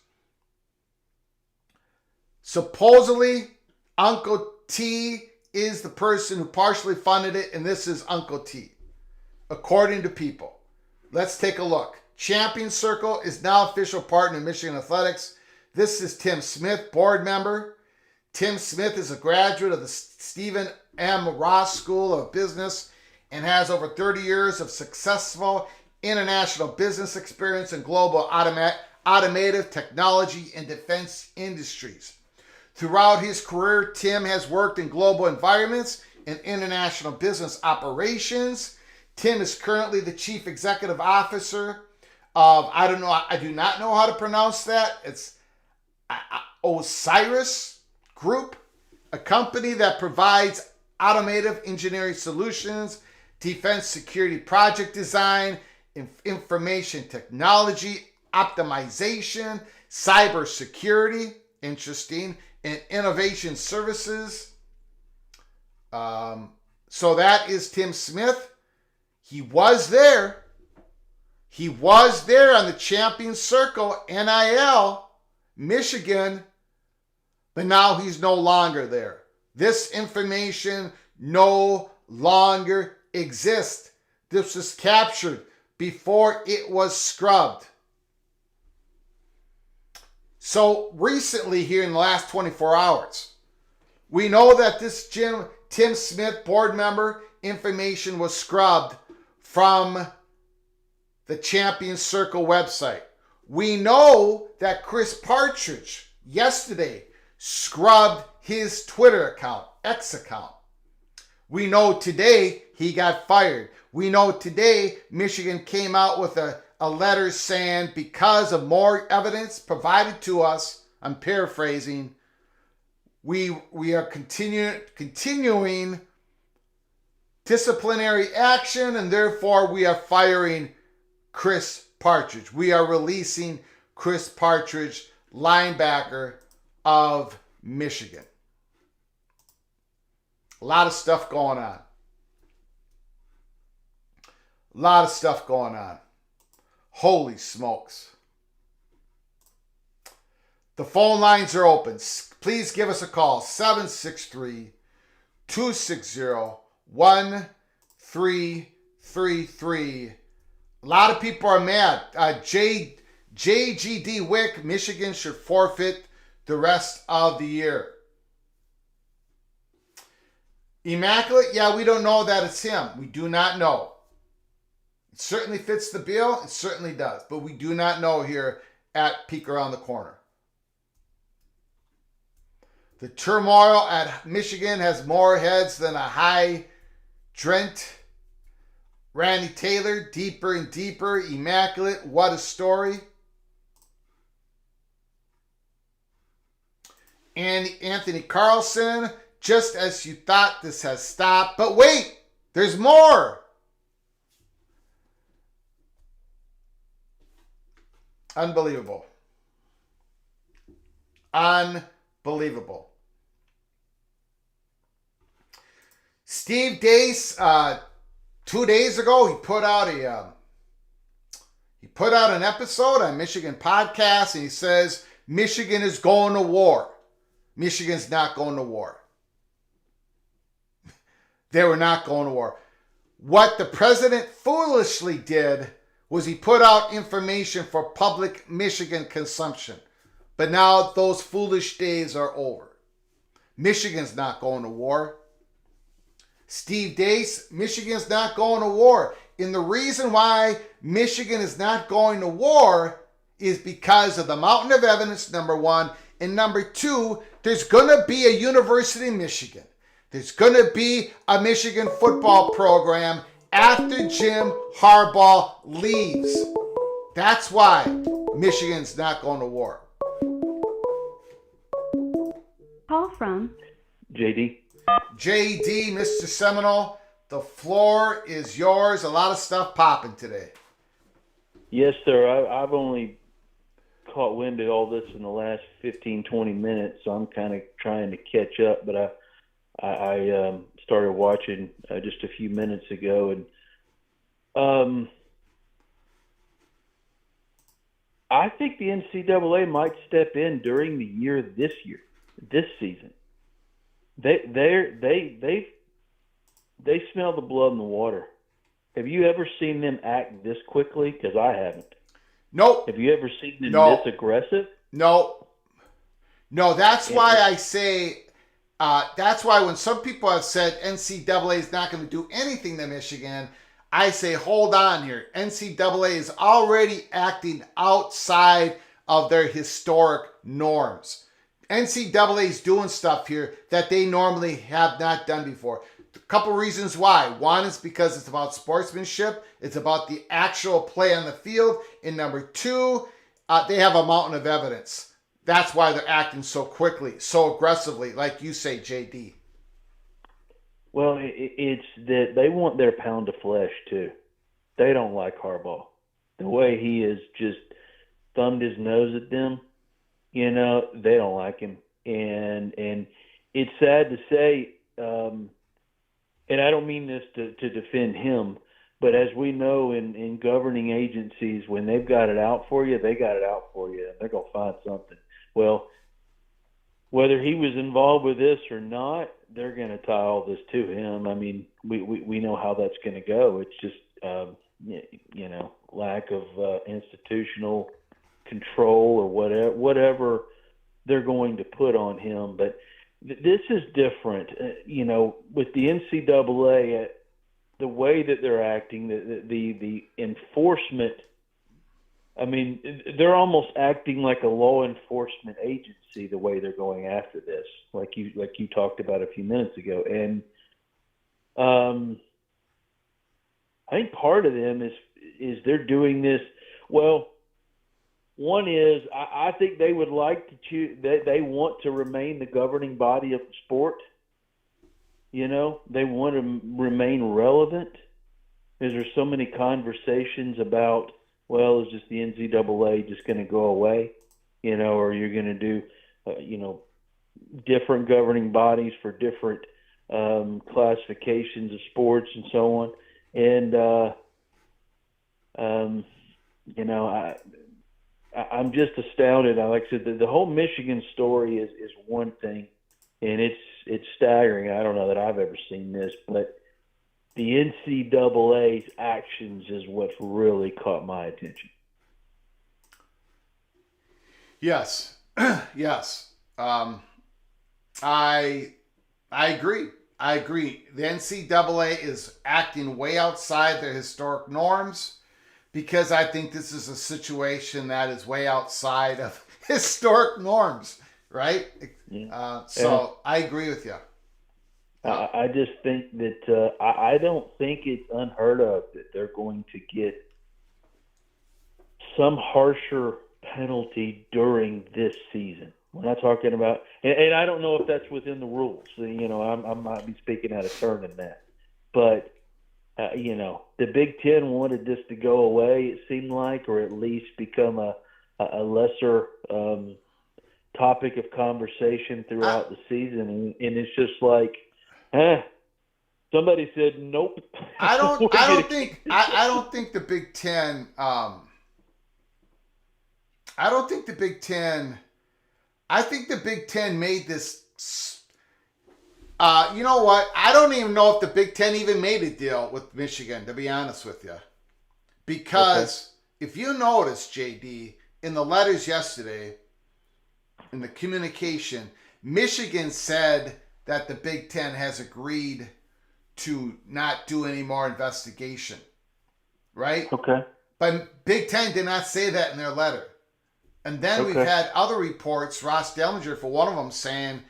Supposedly, Uncle T is the person who partially funded it, and this is Uncle T, according to people. Let's take a look. Champion Circle is now official partner in Michigan Athletics. This is Tim Smith, board member. Tim Smith is a graduate of the Stephen M. Ross School of Business and has over 30 years of successful international business experience in global automotive technology and defense industries. Throughout his career, Tim has worked in global environments and international business operations. Tim is currently the chief executive officer of, I do not know how to pronounce that. It's Osiris Group, a company that provides automotive engineering solutions, defense security project design, information technology, optimization, cybersecurity, interesting, and innovation services. So that is Tim Smith. He was there. He was there on the Champion Circle, NIL, Michigan, but now he's no longer there. This information no longer exists. This was captured before it was scrubbed. So recently, here in the last 24 hours, we know that this Tim Smith, board member, information was scrubbed from the Champion Circle website. We know that Chris Partridge yesterday scrubbed his Twitter account, X account. We know today he got fired. We know today Michigan came out with a letter saying because of more evidence provided to us, I'm paraphrasing, we are continuing disciplinary action, and therefore we are firing Chris Partridge. We are releasing Chris Partridge, linebacker of Michigan. A lot of stuff going on. A lot of stuff going on. Holy smokes. The phone lines are open. Please give us a call. 763-260-1333. A lot of people are mad. JGD Wick, Michigan should forfeit the rest of the year. Immaculate, yeah, we don't know that it's him. We do not know. It certainly fits the bill. It certainly does. But we do not know here at Peek Around the Corner. The turmoil at Michigan has more heads than a hydrant. Randy Taylor, deeper and deeper. Immaculate, what a story. And Anthony Carlson, just as you thought this has stopped. But wait, there's more. Unbelievable. Unbelievable. Steve Dace, 2 days ago, he put out an episode on Michigan podcast, and he says Michigan is going to war. Michigan's not going to war. They were not going to war. What the president foolishly did was he put out information for public Michigan consumption. But now those foolish days are over. Michigan's not going to war. Steve Dace, Michigan's not going to war. And the reason why Michigan is not going to war is because of the mountain of evidence, number one. And number two, there's going to be a University of Michigan. There's going to be a Michigan football program after Jim Harbaugh leaves. That's why Michigan's not going to war.
Call from
JD.
JD, Mr. Seminole, the floor is yours. A lot of stuff popping today.
Yes, sir. I've only caught wind of all this in the last 15, 20 minutes, so I'm kind of trying to catch up. But I started watching just a few minutes ago, and I think the NCAA might step in during the year, this season. They smell the blood in the water. Have you ever seen them act this quickly? Because I haven't.
Nope.
Have you ever seen them this aggressive?
No. That's why I say. That's why when some people have said NCAA is not going to do anything to Michigan, I say hold on here. NCAA is already acting outside of their historic norms. NCAA is doing stuff here that they normally have not done before. A couple reasons why. One is because it's about sportsmanship. It's about the actual play on the field. And number two, they have a mountain of evidence. That's why they're acting so quickly, so aggressively, like you say, JD.
Well, it's that they want their pound of flesh, too. They don't like Harbaugh. The way he has just thumbed his nose at them, they don't like him. And it's sad to say, and I don't mean this to defend him, but as we know in governing agencies, when they've got it out for you, they got it out for you, and they're going to find something. Well, whether he was involved with this or not, they're going to tie all this to him. I mean, we know how that's going to go. It's just, lack of institutional control or whatever they're going to put on him. But this is different. With the NCAA, the way that they're acting, the enforcement. I mean, they're almost acting like a law enforcement agency the way they're going after this, like you talked about a few minutes ago. And I think part of them is they're doing this. Well, one is I think they would like to choose. They want to remain the governing body of the sport. They want to remain relevant. Because there's so many conversations about, well, is just the NCAA just going to go away, or you're going to do, different governing bodies for different classifications of sports and so on. And I'm just astounded. Like I said, the whole Michigan story is one thing, and it's staggering. I don't know that I've ever seen this, but the NCAA's actions is what's really caught my attention.
Yes, yes. I agree. I agree. The NCAA is acting way outside their historic norms because I think this is a situation that is way outside of historic norms, right?
Yeah.
So I agree with you.
I just think that I don't think it's unheard of that they're going to get some harsher penalty during this season. We're not talking about, and I don't know if that's within the rules. I might be speaking out of turn in that. But, the Big Ten wanted this to go away, it seemed like, or at least become a lesser topic of conversation throughout the season. And it's just like, somebody said nope.
I don't think the Big Ten. I think the Big Ten made this. You know what? I don't even know if the Big Ten even made a deal with Michigan, to be honest with you. Because if you notice, JD, in the letters yesterday, in the communication, Michigan said that the Big Ten has agreed to not do any more investigation. Right?
Okay.
But Big Ten did not say that in their letter. And then we've had other reports, Ross Dellinger for one of them, saying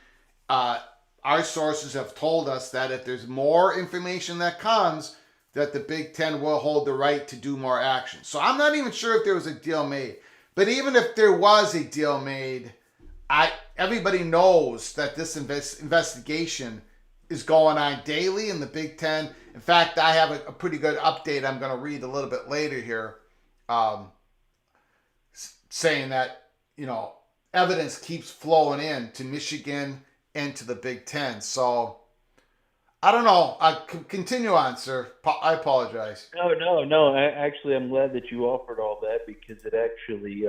our sources have told us that if there's more information that comes, that the Big Ten will hold the right to do more action. So I'm not even sure if there was a deal made. But even if there was a deal made, everybody knows that this investigation is going on daily in the Big Ten. In fact, I have a pretty good update I'm going to read a little bit later here, saying that, evidence keeps flowing in to Michigan and to the Big Ten. So, I don't know. Continue on, sir. I apologize.
No. Actually, I'm glad that you offered all that because it actually,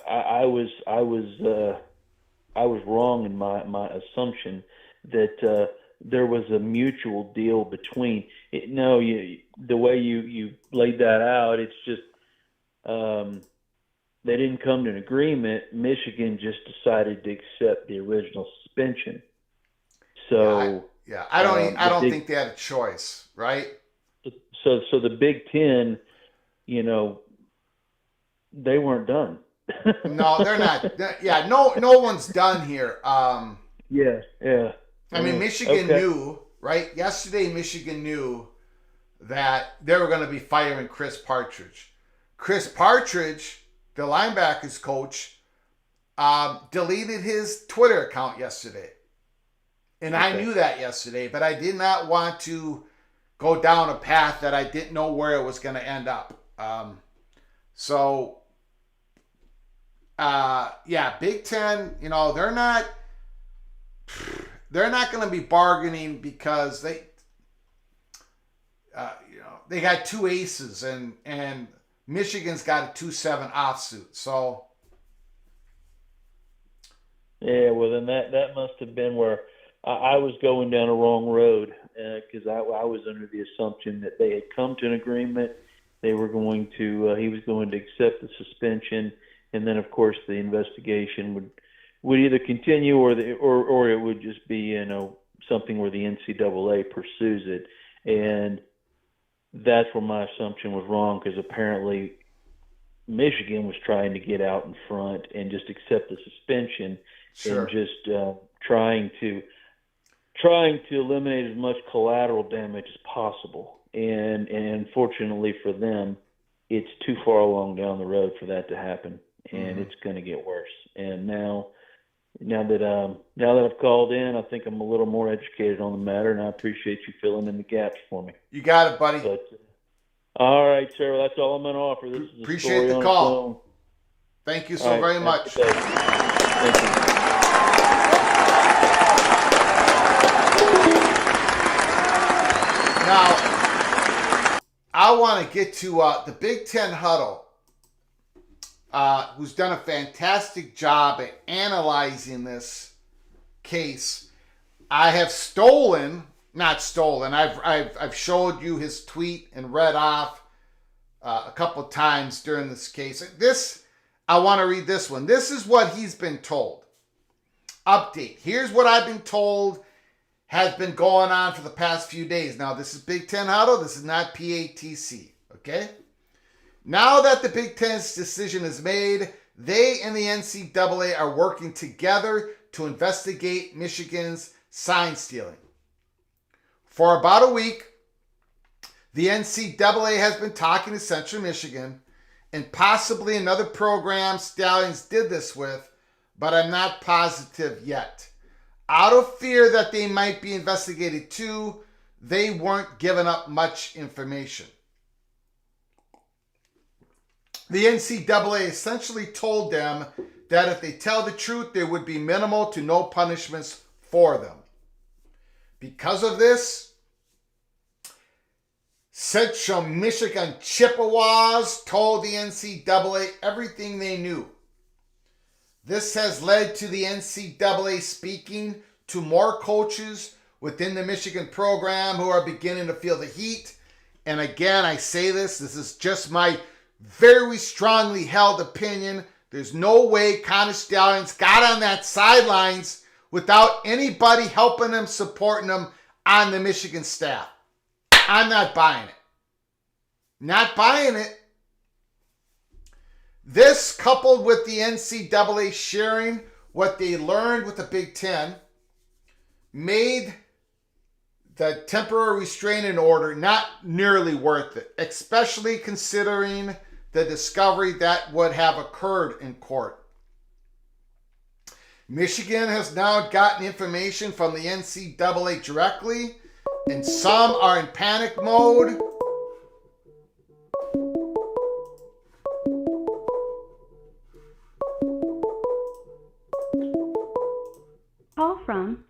I was wrong in my assumption that there was a mutual deal between. The way you laid that out, it's just they didn't come to an agreement. Michigan just decided to accept the original suspension. So
I don't think they had a choice, right?
So the Big Ten, they weren't done.
No, they're not. No one's done here.
Yeah.
I mean, Michigan knew, right? Yesterday, Michigan knew that they were going to be firing Chris Partridge. Chris Partridge, the linebackers coach, deleted his Twitter account yesterday. And I knew that yesterday, but I did not want to go down a path that I didn't know where it was going to end up. Big Ten, they're not going to be bargaining because they got two aces and Michigan's got a 2-7 offsuit. So
yeah, well then that must have been where I was going down a wrong road because I was under the assumption that they had come to an agreement. They were going to he was going to accept the suspension, and then of course the investigation would either continue or it would just be, something where the NCAA pursues it. And that's where my assumption was wrong, because apparently Michigan was trying to get out in front and just accept the suspension
Sure.
and just trying to eliminate as much collateral damage as possible. And unfortunately for them, it's too far along down the road for that to happen, and it's going to get worse. And now that I've called in, I think I'm a little more educated on the matter, and I appreciate you filling in the gaps for me.
You got it, buddy.
But all right, sir, that's all I'm going to offer. This is a
Appreciate
story
the
on
call.
its own.
Thank you
All
so
right,
very
have a
much.
good day. Thank you.
Now, I want to get to the Big Ten Huddle, who's done a fantastic job at analyzing this case. I have I've showed you his tweet and read off a couple times during this case. I want to read this one. This is what he's been told. Update. Here's what I've been told has been going on for the past few days. Now, this is Big Ten Huddle. This is not PATC, okay? Now that the Big Ten's decision is made, they and the NCAA are working together to investigate Michigan's sign stealing. For about a week, the NCAA has been talking to Central Michigan and possibly another program Stallions did this with, but I'm not positive yet. Out of fear that they might be investigated too, they weren't giving up much information. The NCAA essentially told them that if they tell the truth, there would be minimal to no punishments for them. Because of this, Central Michigan Chippewas told the NCAA everything they knew. This has led to the NCAA speaking to more coaches within the Michigan program who are beginning to feel the heat. And again, I say this is just my very strongly held opinion. There's no way Connor Stallions got on that sidelines without anybody helping them, supporting them on the Michigan staff. I'm not buying it. Not buying it. This, coupled with the NCAA sharing what they learned with the Big Ten, made the temporary restraining order not nearly worth it, especially considering the discovery that would have occurred in court. Michigan has now gotten information from the NCAA directly, and some are in panic mode.
Call from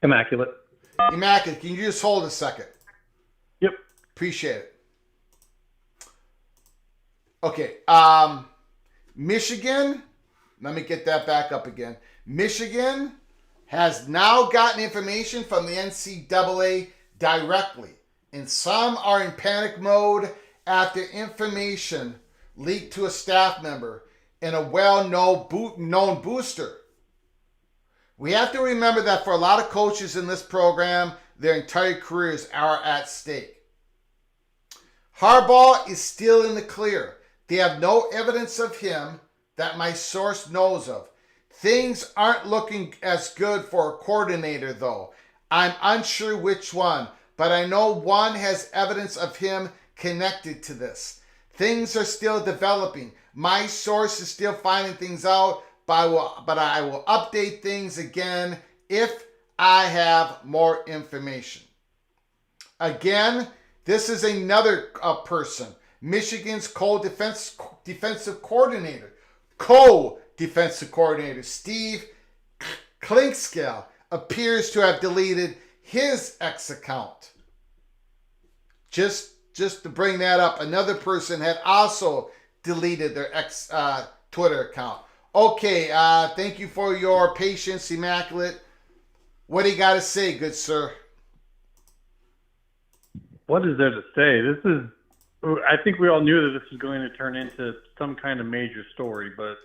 Immaculate.
Immaculate, can you just hold a second?
Yep.
Appreciate it. Okay, Michigan, let me get that back up again. Michigan has now gotten information from the NCAA directly, and some are in panic mode after information leaked to a staff member and a well-known booster. We have to remember that for a lot of coaches in this program, their entire careers are at stake. Harbaugh is still in the clear. They have no evidence of him that my source knows of. Things aren't looking as good for a coordinator, though. I'm unsure which one, but I know one has evidence of him connected to this. Things are still developing. My source is still finding things out, but I will update things again if I have more information. Again, this is another person. Michigan's co-defensive coordinator, Steve Klinkskill, appears to have deleted his X account. Just to bring that up, another person had also deleted their X Twitter account. Okay, thank you for your patience, Immaculate. What do you got to say, good sir?
What is there to say? I think we all knew that this was going to turn into some kind of major story, but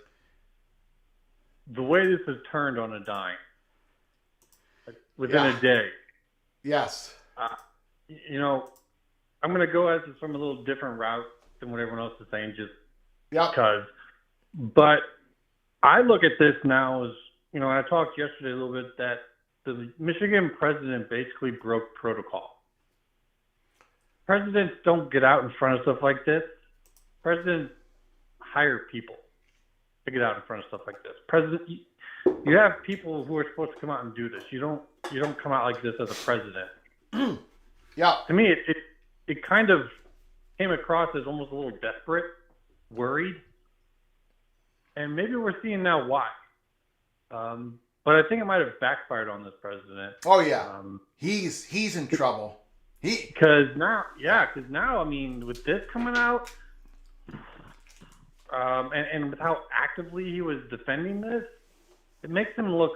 the way this has turned on a dime, like, within a day.
Yes.
You know, I'm going to go as from a little different route than what everyone else is saying, just
Yep.
because. But I look at this now as, you know, I talked yesterday a little bit that the Michigan president basically broke protocol. Presidents don't get out in front of stuff like this. Presidents hire people to get out in front of stuff like this. You have people who are supposed to come out and do this. You don't come out like this as a president.
Yeah.
To me, it kind of came across as almost a little desperate, worried, and maybe we're seeing now why. But I think it might have backfired on this president.
Oh yeah. He's in trouble.
Because now, I mean, with this coming out, and with how actively he was defending this, it makes him look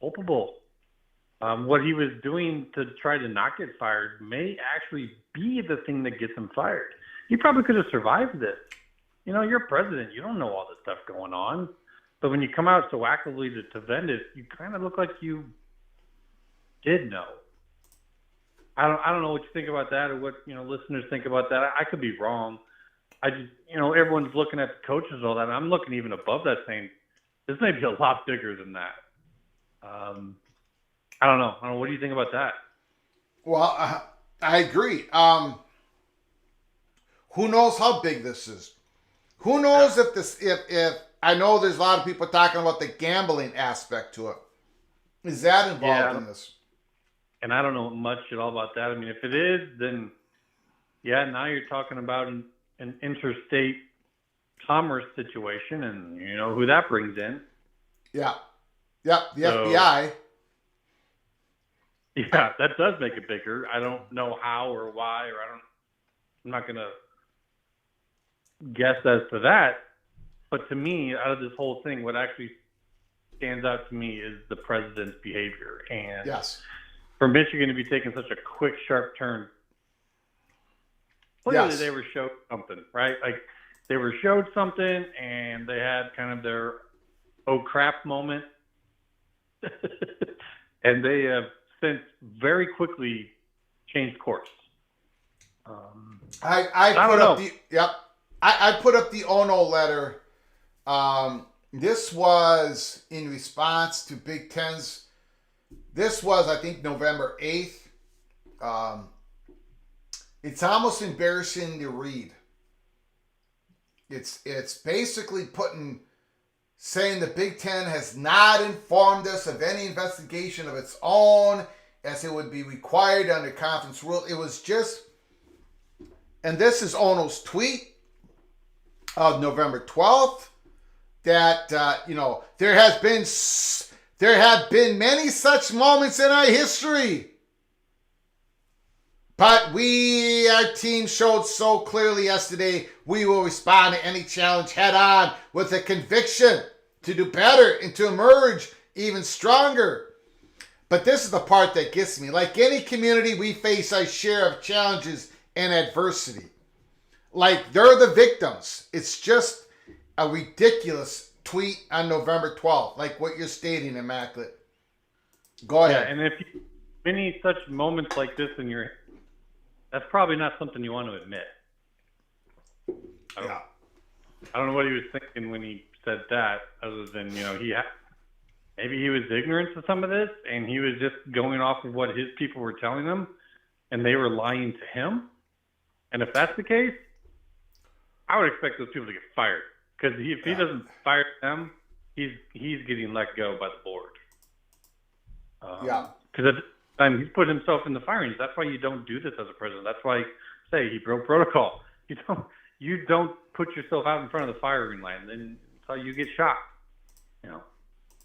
culpable. What he was doing to try to not get fired may actually be the thing that gets him fired. He probably could have survived this. You know, you're president. You don't know all this stuff going on. But when you come out so actively to defend it, you kind of look like you did know. I don't know what you think about that or what, you know, listeners think about that. I could be wrong. I just, you know, everyone's looking at the coaches and all that. And I'm looking even above that saying this may be a lot bigger than that. I don't know. What do you think about that?
Well, I agree. Who knows how big this is? Who knows if I know there's a lot of people talking about the gambling aspect to it. Is that involved in this?
And I don't know much at all about that. I mean, if it is, then now you're talking about an interstate commerce situation, and you know who that brings in. Yeah.
Yep, the FBI.
Yeah, that does make it bigger. I don't know how or why, I'm not going to guess as to that. But to me, out of this whole thing, what actually stands out to me is the president's behavior. And
yes,
for Michigan to be taking such a quick, sharp turn, clearly they were showed something, right? Like they were showed something, and they had kind of their oh crap moment, and they have since very quickly changed course.
I put up the Ono letter. This was in response to Big Ten's. This was, I think, November 8th. It's almost embarrassing to read. It's basically saying the Big Ten has not informed us of any investigation of its own as it would be required under conference rule. It was just, and this is Ono's tweet of November 12th, that, there have been many such moments in our history. But our team showed so clearly yesterday, we will respond to any challenge head on with a conviction to do better and to emerge even stronger. But this is the part that gets me. Like any community, we face our share of challenges and adversity. Like they're the victims. It's just a ridiculous tweet on November 12th, like what you're stating, Immaculate. Go ahead.
Yeah, and if many such moments like this that's probably not something you want to admit. I don't know what he was thinking when he said that, other than, maybe he was ignorant to some of this, and he was just going off of what his people were telling him, and they were lying to him. And if that's the case, I would expect those people to get fired. Because if he doesn't fire them, he's getting let go by the board. Because at the time, he's put himself in the firings. That's why you don't do this as a president. That's why, say, he broke protocol. You don't put yourself out in front of the firing line. Then that's how you get shot.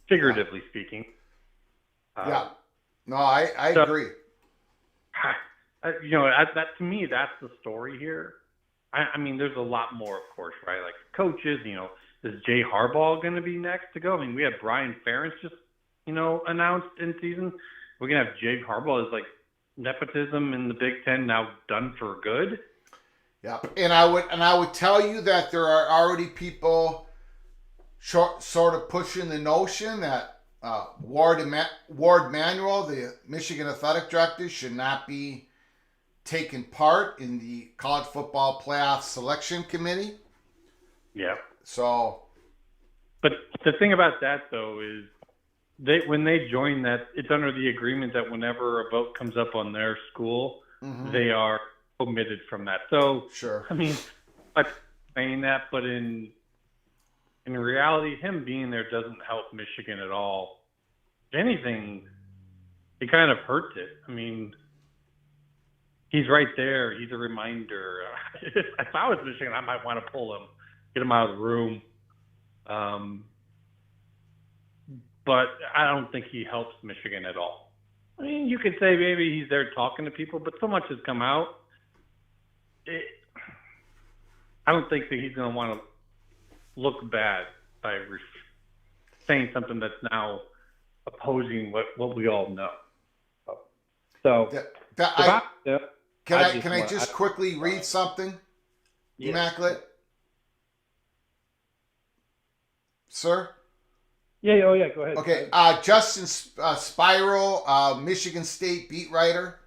Figuratively speaking.
No, I agree.
That to me, that's the story here. I mean, there's a lot more, of course, right? Like coaches, is Jay Harbaugh going to be next to go? I mean, we have Brian Ferentz just, announced in season. We're going to have Jay Harbaugh as like nepotism in the Big Ten now done for good.
Yeah, and I would tell you that there are already people sort of pushing the notion that Ward Manuel, the Michigan athletic director, should not be taking part in the college football playoff selection committee.
Yeah.
So,
But the thing about that, though, is when they join that, it's under the agreement that whenever a vote comes up on their school, they are omitted from that. So,
sure.
I mean, I'm saying that, but in reality, him being there doesn't help Michigan at all. If anything, it kind of hurts it. I mean, he's right there. He's a reminder. If I was Michigan, I might want to pull him, get him out of the room. But I don't think he helps Michigan at all. I mean, you could say maybe he's there talking to people, but so much has come out. I don't think that he's going to want to look bad by saying something that's now opposing what we all know. So,
can I just quickly read something?
Yeah.
Immaculate? Sir?
Yeah, oh yeah, go ahead.
Okay, Justin Spiral, Michigan State beat writer.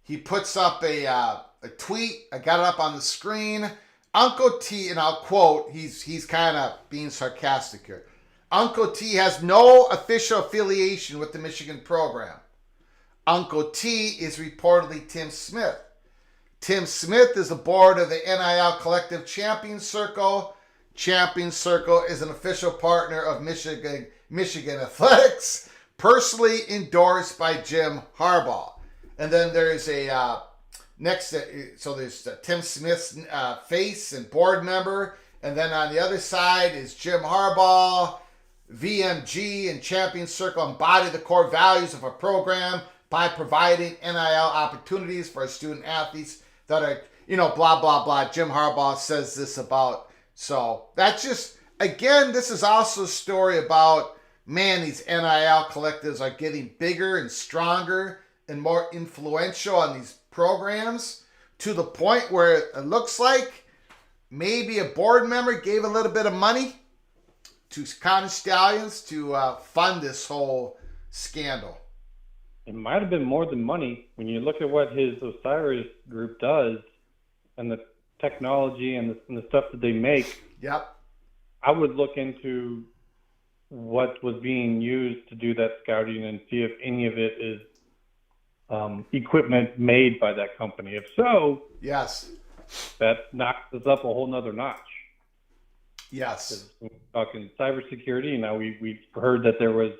He puts up a tweet. I got it up on the screen. Uncle T, and I'll quote, he's kind of being sarcastic here. Uncle T has no official affiliation with the Michigan program. Uncle T is reportedly Tim Smith. Tim Smith is the board of the NIL Collective Champions Circle. Champions Circle is an official partner of Michigan Athletics, personally endorsed by Jim Harbaugh. And then there's a so there's Tim Smith's face and board member, and then on the other side is Jim Harbaugh. VMG and Champions Circle embody the core values of a program by providing NIL opportunities for student athletes that are, blah, blah, blah. Jim Harbaugh says this about. So that's just, again, this is also a story about, man, these NIL collectives are getting bigger and stronger and more influential on these programs to the point where it looks like maybe a board member gave a little bit of money to Cotton Stallions to fund this whole scandal.
It might have been more than money when you look at what his Osiris group does and the technology and the stuff that they make.
Yep.
I would look into what was being used to do that scouting and see if any of it is equipment made by that company. If so,
yes,
that knocks us up a whole nother notch.
Yes.
We're talking cybersecurity. Now we heard that there was,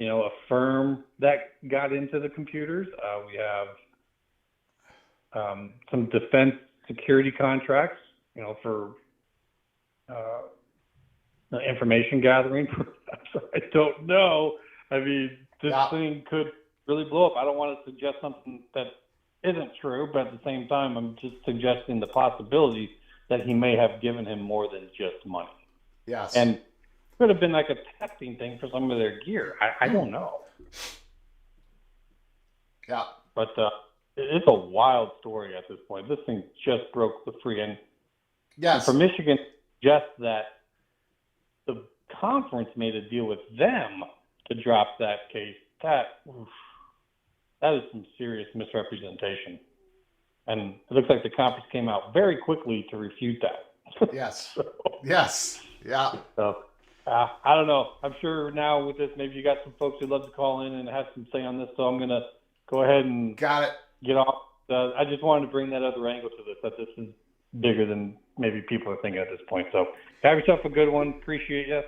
a firm that got into the computers. We have some defense security contracts, for information gathering. I don't know. I mean, this thing could really blow up. I don't want to suggest something that isn't true, but at the same time, I'm just suggesting the possibility that he may have given him more than just money.
Yes.
And could have been like a testing thing for some of their gear. I don't know.
Yeah.
But it's a wild story at this point. This thing just broke the free. And
yes.
For Michigan, just that the conference made a deal with them to drop that case. That is some serious misrepresentation. And it looks like the conference came out very quickly to refute that.
Yes. Yes. Yeah.
So, I don't know. I'm sure now with this, maybe you got some folks who'd love to call in and have some say on this. So I'm going to go ahead and
got it.
Get off. I just wanted to bring that other angle to this, that this is bigger than maybe people are thinking at this point. So have yourself a good one. Appreciate you.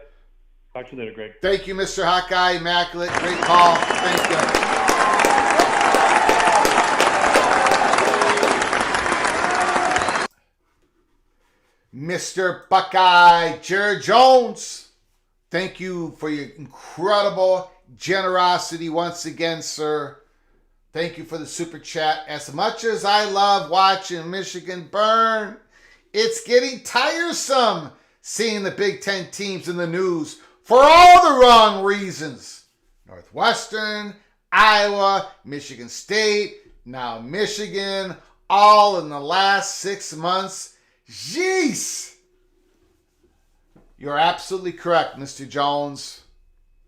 Talk to you later, Greg.
Thank you, Mr. Hawkeye. Immaculate. Great call. Thank you. Mr. Buckeye, Jared Jones. Thank you for your incredible generosity once again, sir. Thank you for the super chat. As much as I love watching Michigan burn, it's getting tiresome seeing the Big Ten teams in the news for all the wrong reasons. Northwestern, Iowa, Michigan State, now Michigan, all in the last 6 months. Jeez. You're absolutely correct, Mr. Jones.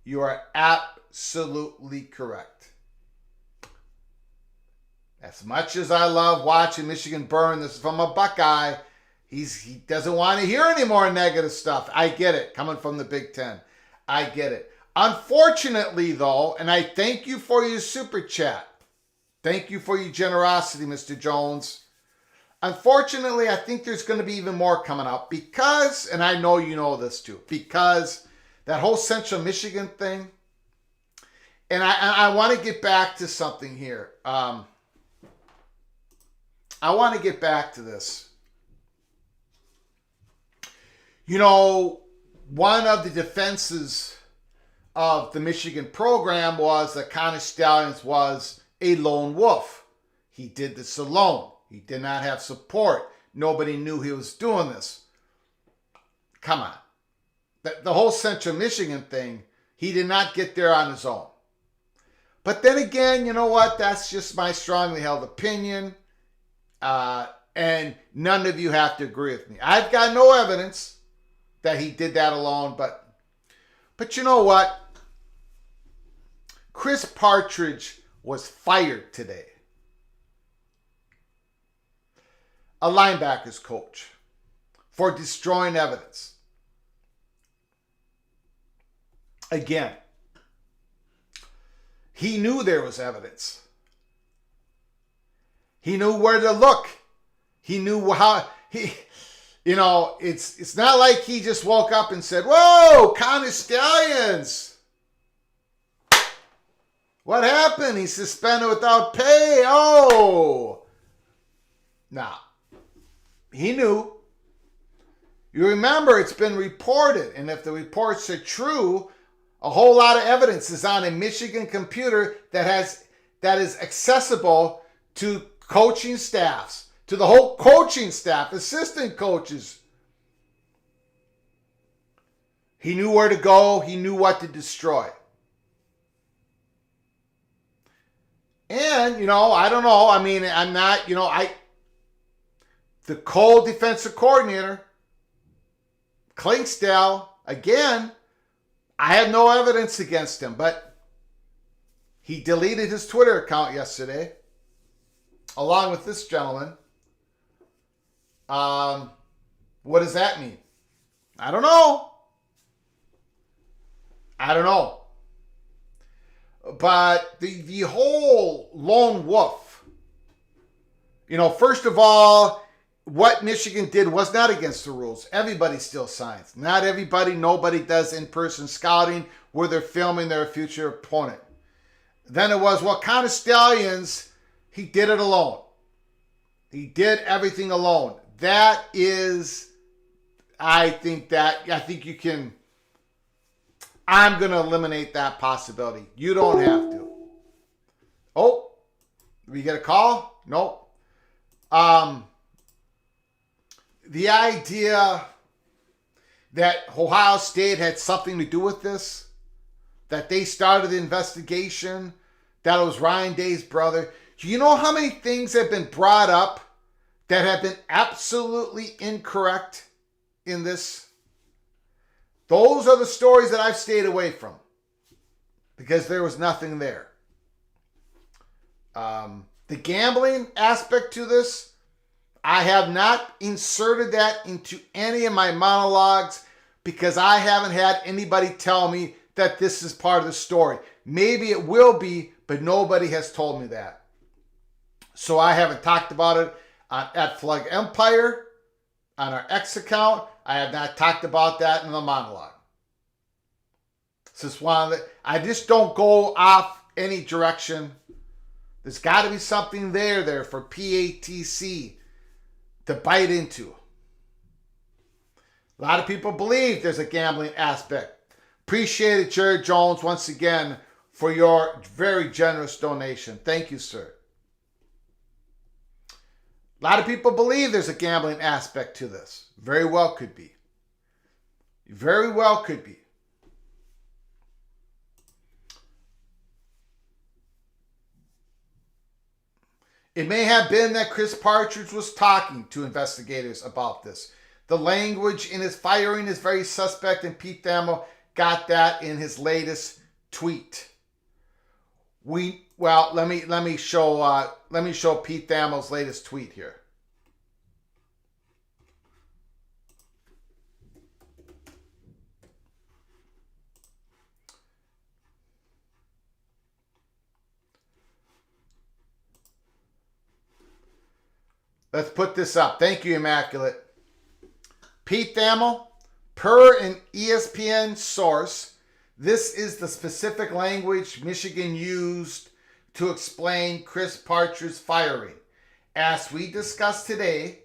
You are absolutely correct. As much as I love watching Michigan burn, this is from a Buckeye. He doesn't want to hear any more negative stuff. I get it, coming from the Big Ten. I get it. Unfortunately, though, and I thank you for your super chat. Thank you for your generosity, Mr. Jones. Unfortunately, I think there's going to be even more coming up because, and I know you know this too, because that whole Central Michigan thing, and I want to get back to something here. I want to get back to this. You know, one of the defenses of the Michigan program was that Connor Stalions was a lone wolf. He did this alone. He did not have support. Nobody knew he was doing this. Come on. The whole Central Michigan thing, he did not get there on his own. But then again, you know what? That's just my strongly held opinion. And none of you have to agree with me. I've got no evidence that he did that alone, but you know what? Chris Partridge was fired today. A linebackers coach for destroying evidence. Again, he knew there was evidence. He knew where to look. He knew how it's not like he just woke up and said, "Whoa, Connor Stalions. What happened? He's suspended without pay. Oh." Nah. He knew. You remember, it's been reported, and if the reports are true, a whole lot of evidence is on a Michigan computer that is accessible to coaching staffs, to the whole coaching staff, assistant coaches. He knew where to go. He knew what to destroy. And, I don't know. I mean, I'm not, the co-defensive coordinator, Klingsdale, again, I have no evidence against him, but he deleted his Twitter account yesterday, along with this gentleman. What does that mean? I don't know. But the whole lone wolf, first of all, what Michigan did was not against the rules. Everybody still signs. Not everybody, nobody does in-person scouting where they're filming their future opponent. Then it was, Connor Stalions, he did it alone. He did everything alone. That is, I think you can, I'm going to eliminate that possibility. You don't have to. Oh, did we get a call? Nope. The idea that Ohio State had something to do with this, that they started the investigation, that it was Ryan Day's brother. Do you know how many things have been brought up that have been absolutely incorrect in this? Those are the stories that I've stayed away from because there was nothing there. The gambling aspect to this, I have not inserted that into any of my monologues because I haven't had anybody tell me that this is part of the story. Maybe it will be, but nobody has told me that. So I haven't talked about it at Flug Empire, on our X account. I have not talked about that in the monologue. I just don't go off any direction. There's got to be something there for PATC to bite into. A lot of people believe there's a gambling aspect. Appreciate it, Jared Jones, once again, for your very generous donation. Thank you, sir. A lot of people believe there's a gambling aspect to this. Very well could be. Very well could be. It may have been that Chris Partridge was talking to investigators about this. The language in his firing is very suspect, and Pete Thamel got that in his latest tweet. Let me show Pete Thamel's latest tweet here. Let's put this up. Thank you, Immaculate. Pete Thamel, per an ESPN source, this is the specific language Michigan used to explain Chris Partridge's firing. As we discussed today,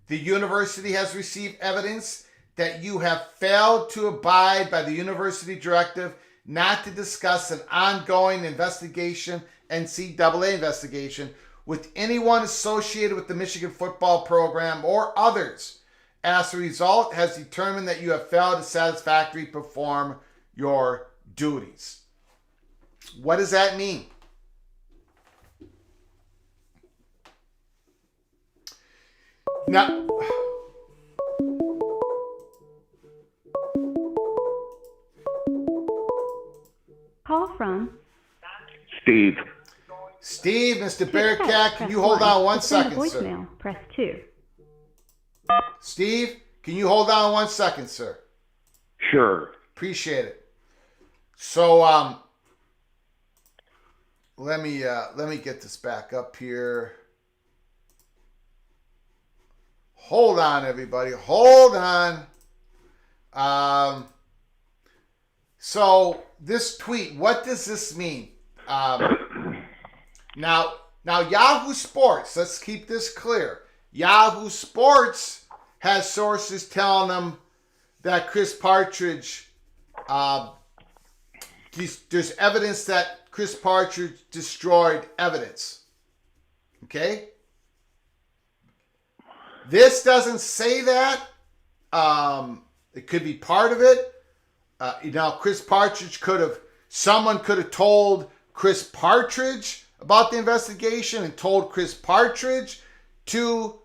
the university has received evidence that you have failed to abide by the university directive not to discuss an ongoing investigation, NCAA investigation, with anyone associated with the Michigan football program or others. As a result, has determined that you have failed to satisfactorily perform your duties. What does that mean? Now,
Call from
Steve.
Steve, Mr.
to
Bearcat,
text,
can
press
you hold on one
To send a
second, sir?
voicemail, press 2.
Steve, can you hold on 1 second, sir?
Sure.
Appreciate it. So, let me get this back up here. Hold on, everybody. Hold on. So this tweet, what does this mean? Now Yahoo Sports, let's keep this clear. Yahoo Sports has sources telling them that Chris Partridge, there's evidence that Chris Partridge destroyed evidence. Okay? This doesn't say that. It could be part of it. Chris Partridge someone could have told Chris Partridge about the investigation and told Chris Partridge to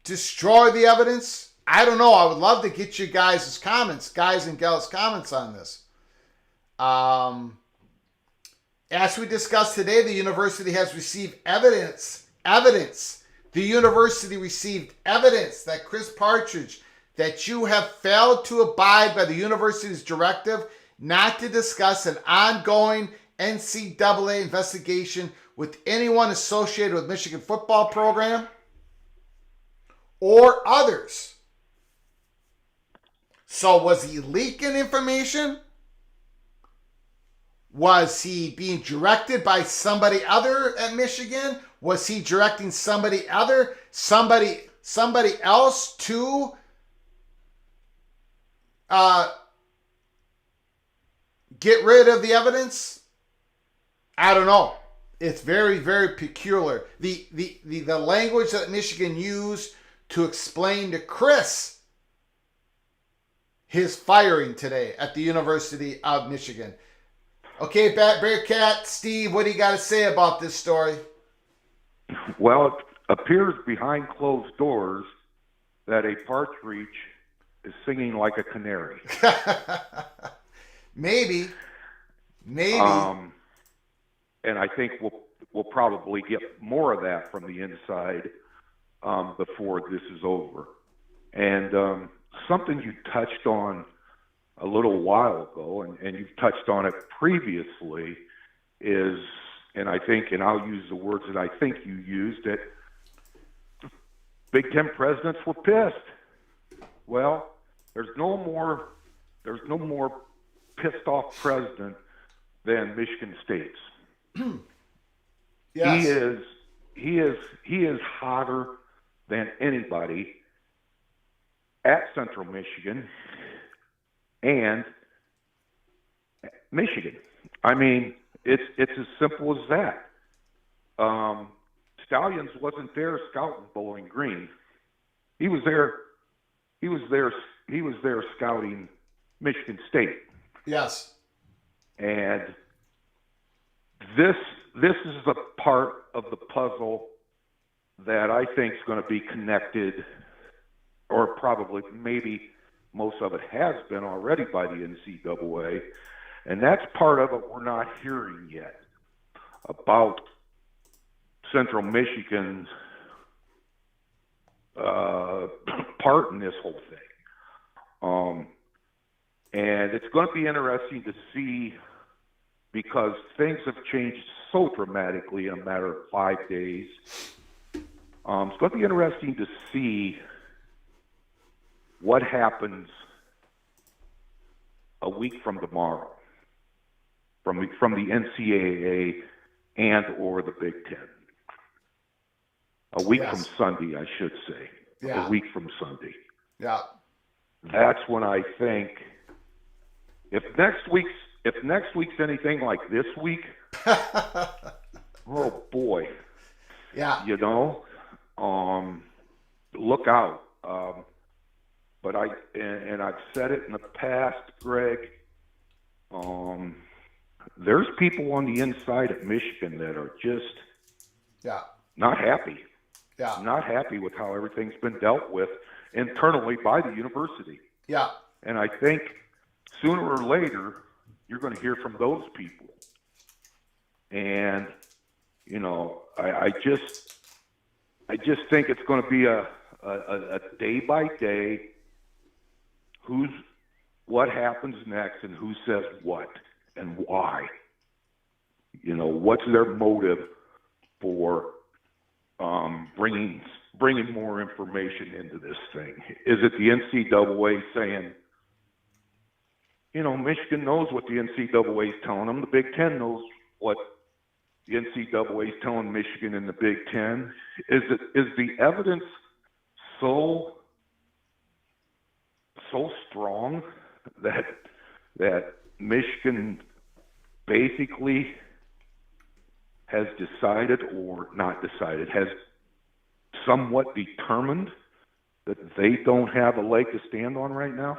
destroy the evidence. I don't know. I would love to get you guys' comments, guys and gals' comments on this. As we discussed today, the university has received evidence. The university received evidence that Chris Partridge, that you have failed to abide by the university's directive not to discuss an ongoing NCAA investigation with anyone associated with Michigan football program or others. So was he leaking information? Was he being directed by somebody other at Michigan? Was he directing somebody else to get rid of the evidence? I don't know. It's very, very peculiar. The language that Michigan used to explain to Chris his firing today at the University of Michigan. Okay, Bearcat, Steve, what do you got to say about this story?
Well, it appears behind closed doors that a partridge is singing like a canary.
Maybe.
And I think we'll probably get more of that from the inside before this is over. And something you touched on a little while ago, and you've touched on it previously, is, and I'll use the words that I think you used, that Big Ten presidents were pissed. Well, there's no more pissed off president than Michigan State's.
Yes.
He is hotter than anybody at Central Michigan and Michigan. I mean, it's as simple as that. Stallions wasn't there scouting Bowling Green. He was there scouting Michigan State.
Yes.
And this is the part of the puzzle that I think is going to be connected or probably maybe most of it has been already by the NCAA, and that's part of it we're not hearing yet about Central Michigan's part in this whole thing. And it's going to be interesting to see, because things have changed so dramatically in a matter of 5 days. It's going to be interesting to see what happens a week from tomorrow from the NCAA and or the Big Ten. A week from Sunday, I should say.
Yeah.
A week from Sunday.
Yeah.
That's when I think, if next week's anything like this week, oh boy.
Yeah.
You know, look out. But I've said it in the past, Greg. There's people on the inside of Michigan that are just not happy.
Yeah.
Not happy with how everything's been dealt with internally by the university.
Yeah.
And I think sooner or later you're going to hear from those people. And you know, I just think it's going to be a day by day. What happens next, and who says what and why? You know, what's their motive for bringing more information into this thing? Is it the NCAA saying, you know, Michigan knows what the NCAA is telling them. The Big Ten knows what the NCAA is telling Michigan and the Big Ten. Is the evidence so strong that Michigan basically has decided, or not decided, has somewhat determined that they don't have a leg to stand on right now?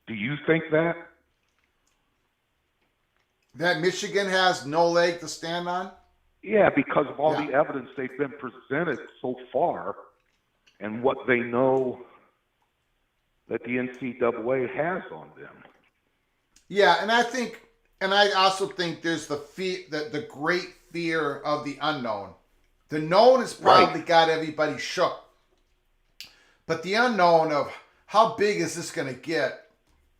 Do you think that?
That Michigan has no leg to stand on?
Yeah, because of all the evidence they've been presented so far and what they know that the NCAA has on them.
Yeah, and I also think there's the great fear of the unknown. The known has probably got everybody shook. But the unknown of how big is this going to get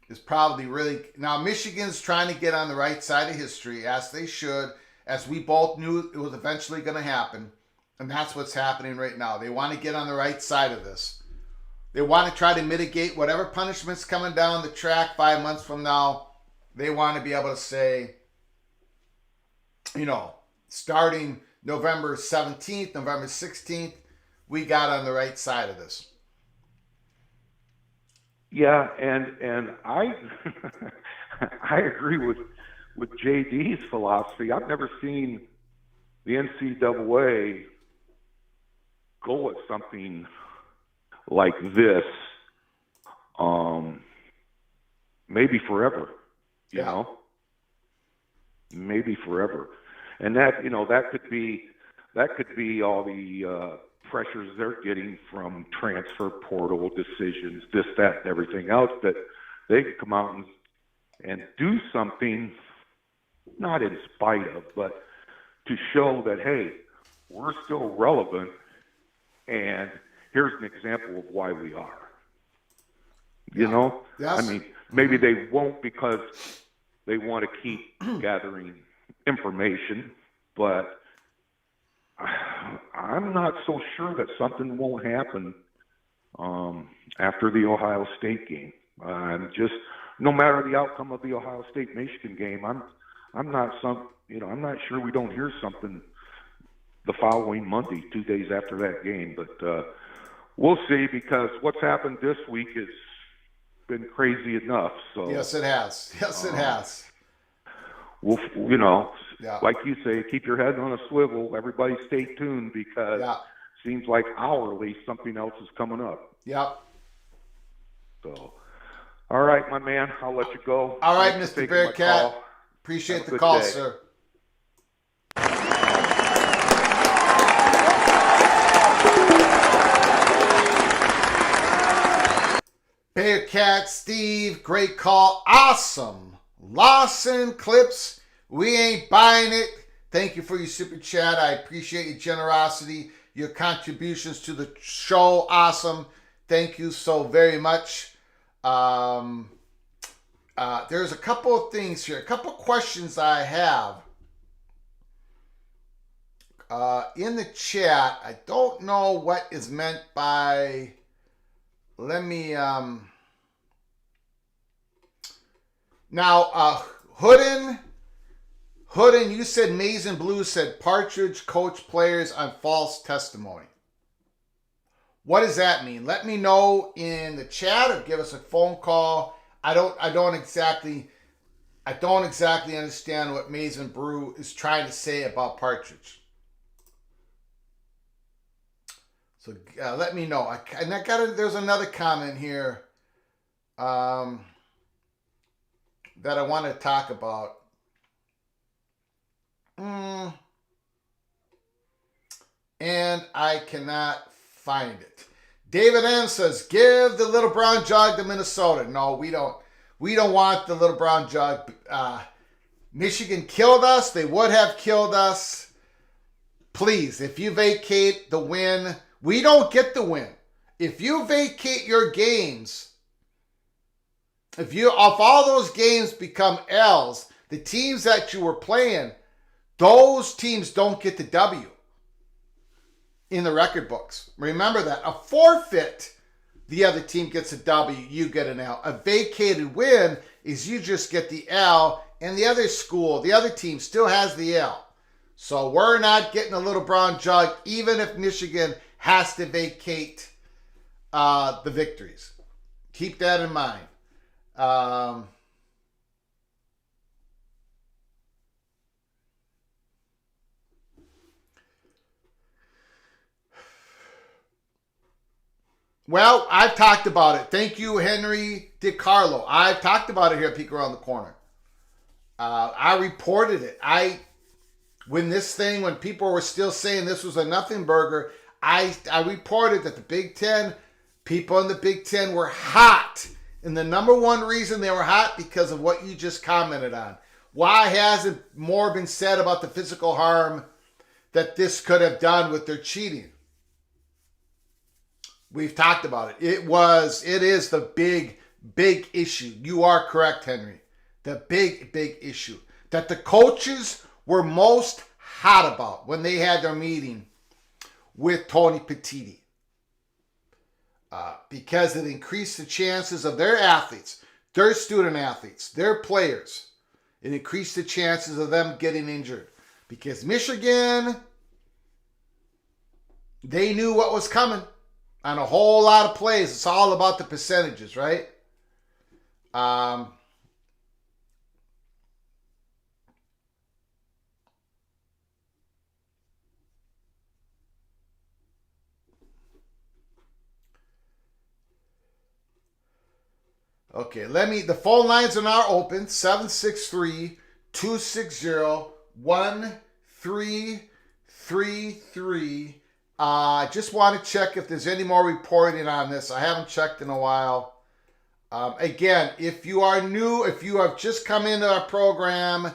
is probably really... Now, Michigan's trying to get on the right side of history, as they should, as we both knew it was eventually going to happen. And that's what's happening right now. They want to get on the right side of this. They want to try to mitigate whatever punishment's coming down the track 5 months from now. They want to be able to say, you know, starting November 17th, November 16th, we got on the right side of this.
Yeah, and I I agree with JD's philosophy. I've never seen the NCAA go at something like this, maybe forever, you know, maybe forever. And that, you know, that could be all the pressures they're getting from transfer portal decisions, this, that, and everything else, that they could come out and do something, not in spite of, but to show that, hey, we're still relevant, and here's an example of why we are. You know?
Yes.
I mean, maybe they won't because they want to keep gathering information, but I'm not so sure that something won't happen after the Ohio State game. I'm just, no matter the outcome of the Ohio State-Michigan game, I'm not sure we don't hear something the following Monday, 2 days after that game. But we'll see, because what's happened this week has been crazy enough. So
yes, it has. Yes, it has.
We'll, you know, like you say, keep your head on a swivel. Everybody stay tuned, because it seems like hourly something else is coming up.
Yep.
So, all right, my man, I'll let you go.
All right,
Thanks for
Mr.
taking my
Bearcat.
call.
Appreciate
Have a
the
good
call,
day.
sir. Bearcat Steve, great call. Awesome. Lawson Clips, we ain't buying it. Thank you for your super chat. I appreciate your generosity, your contributions to the show. Awesome. Thank you so very much. There's a couple of things here, a couple of questions I have in the chat. I don't know what is meant by, let me, now, Hoodin, you said Maize and Blue said Partridge coach players on false testimony. What does that mean? Let me know in the chat or give us a phone call. I don't exactly understand what Maize and Brew is trying to say about Partridge. So let me know. There's another comment here that I want to talk about. And I cannot find it. David M says, give the little brown jug to Minnesota. No, we don't. We don't want the little brown jug. Michigan killed us. They would have killed us. Please, if you vacate the win, we don't get the win. If you vacate your games, if all those games become L's, the teams that you were playing, those teams don't get the W in the record books. Remember that. A forfeit, the other team gets a W, you get an L. A vacated win is you just get the L, and the other team still has the L. So we're not getting a little brown jug, even if Michigan has to vacate the victories. Keep that in mind. Well, I've talked about it. Thank you, Henry DiCarlo. I've talked about it here at Peek Around the Corner. I reported it. When people were still saying this was a nothing burger, I reported that the Big Ten, people in the Big Ten were hot. And the number one reason they were hot, because of what you just commented on. Why hasn't more been said about the physical harm that this could have done with their cheating? We've talked about it. It is the big issue. You are correct, Henry. The big issue that the coaches were most hot about when they had their meeting with Tony Petitti. Because it increased the chances of their athletes, their student athletes, their players. It increased the chances of them getting injured. Because Michigan, they knew what was coming. On a whole lot of plays, it's all about the percentages, right? Okay, the phone lines are now open, 763-260-1333. I just want to check if there's any more reporting on this. I haven't checked in a while. Again, if you are new, if you have just come into our program,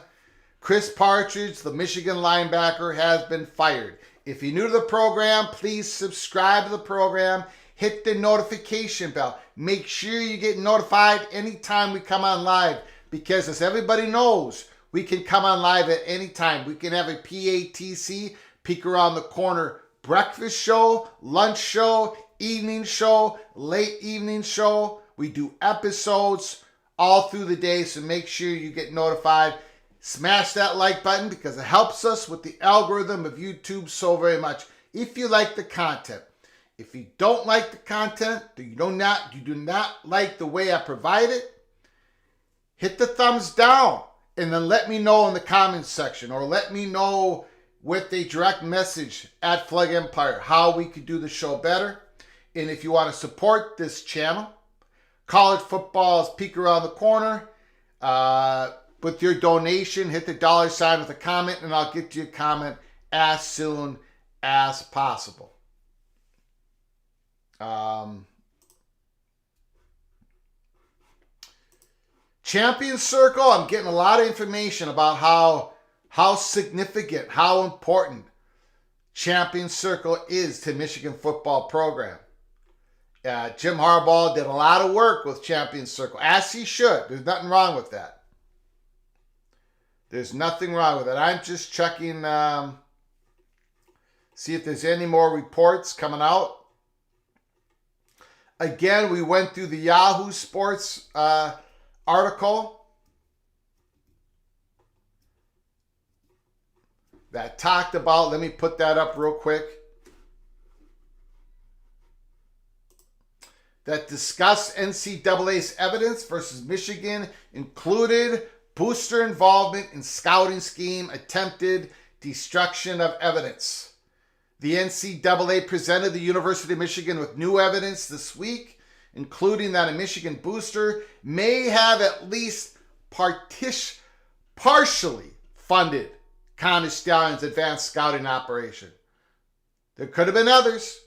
Chris Partridge, the Michigan linebacker, has been fired. If you're new to the program, please subscribe to the program. Hit the notification bell. Make sure you get notified anytime we come on live, because as everybody knows, we can come on live at any time. We can have a PATC, Peek Around the Corner, breakfast show, lunch show, evening show, late evening show. We do episodes all through the day, so make sure you get notified. Smash that like button because it helps us with the algorithm of YouTube so very much. If you like the content. If you don't like the content, you do not like the way I provide it, hit the thumbs down and then let me know in the comments section, or let me know with a direct message at Flag Empire how we could do the show better. And if you want to support this channel, college football is Peek Around the Corner. With your donation, hit the $ with a comment, and I'll get to your comment as soon as possible. Champion Circle, I'm getting a lot of information about how significant, how important Champion Circle is to Michigan football program. Jim Harbaugh did a lot of work with Champion Circle, as he should. There's nothing wrong with that. There's nothing wrong with it. I'm just checking, see if there's any more reports coming out. Again, we went through the Yahoo Sports article that talked about, let me put that up real quick, that discussed NCAA's evidence versus Michigan included booster involvement in scouting scheme, attempted destruction of evidence. The NCAA presented the University of Michigan with new evidence this week, including that a Michigan booster may have at least partially funded Connie Stallion's advanced scouting operation. There could have been others.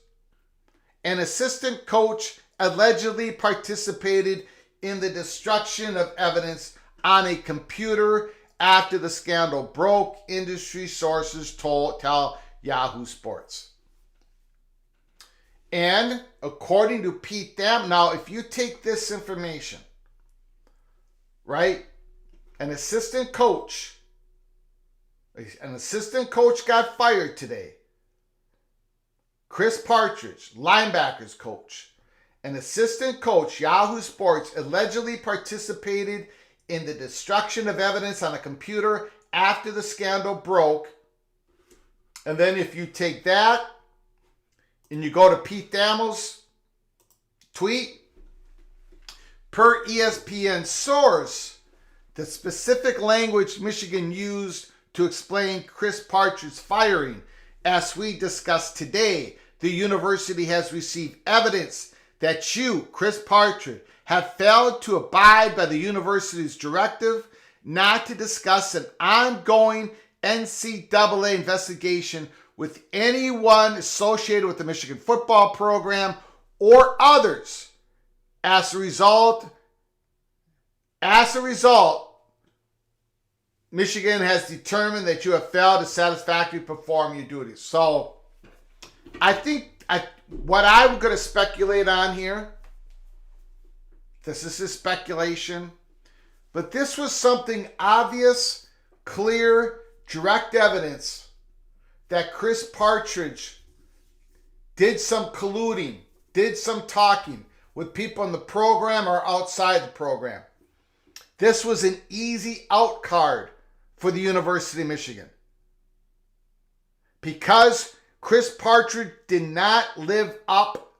An assistant coach allegedly participated in the destruction of evidence on a computer after the scandal broke, industry sources tell Yahoo Sports. And according to Pete Dam, now if you take this information, right, an assistant coach got fired today. Chris Partridge, linebackers coach, an assistant coach, Yahoo Sports, allegedly participated in the destruction of evidence on a computer after the scandal broke. And then if you take that and you go to Pete Damel's tweet, per ESPN source, the specific language Michigan used to explain Chris Partridge's firing, as we discussed today, the university has received evidence that you, Chris Partridge, have failed to abide by the university's directive not to discuss an ongoing NCAA investigation with anyone associated with the Michigan football program or others. As a result, Michigan has determined that you have failed to satisfactorily perform your duties. So I think what I'm going to speculate on here, this is a speculation, but this was something obvious, clear, direct evidence that Chris Partridge did some colluding, did some talking with people in the program or outside the program. This was an easy out card for the University of Michigan. Because Chris Partridge did not live up,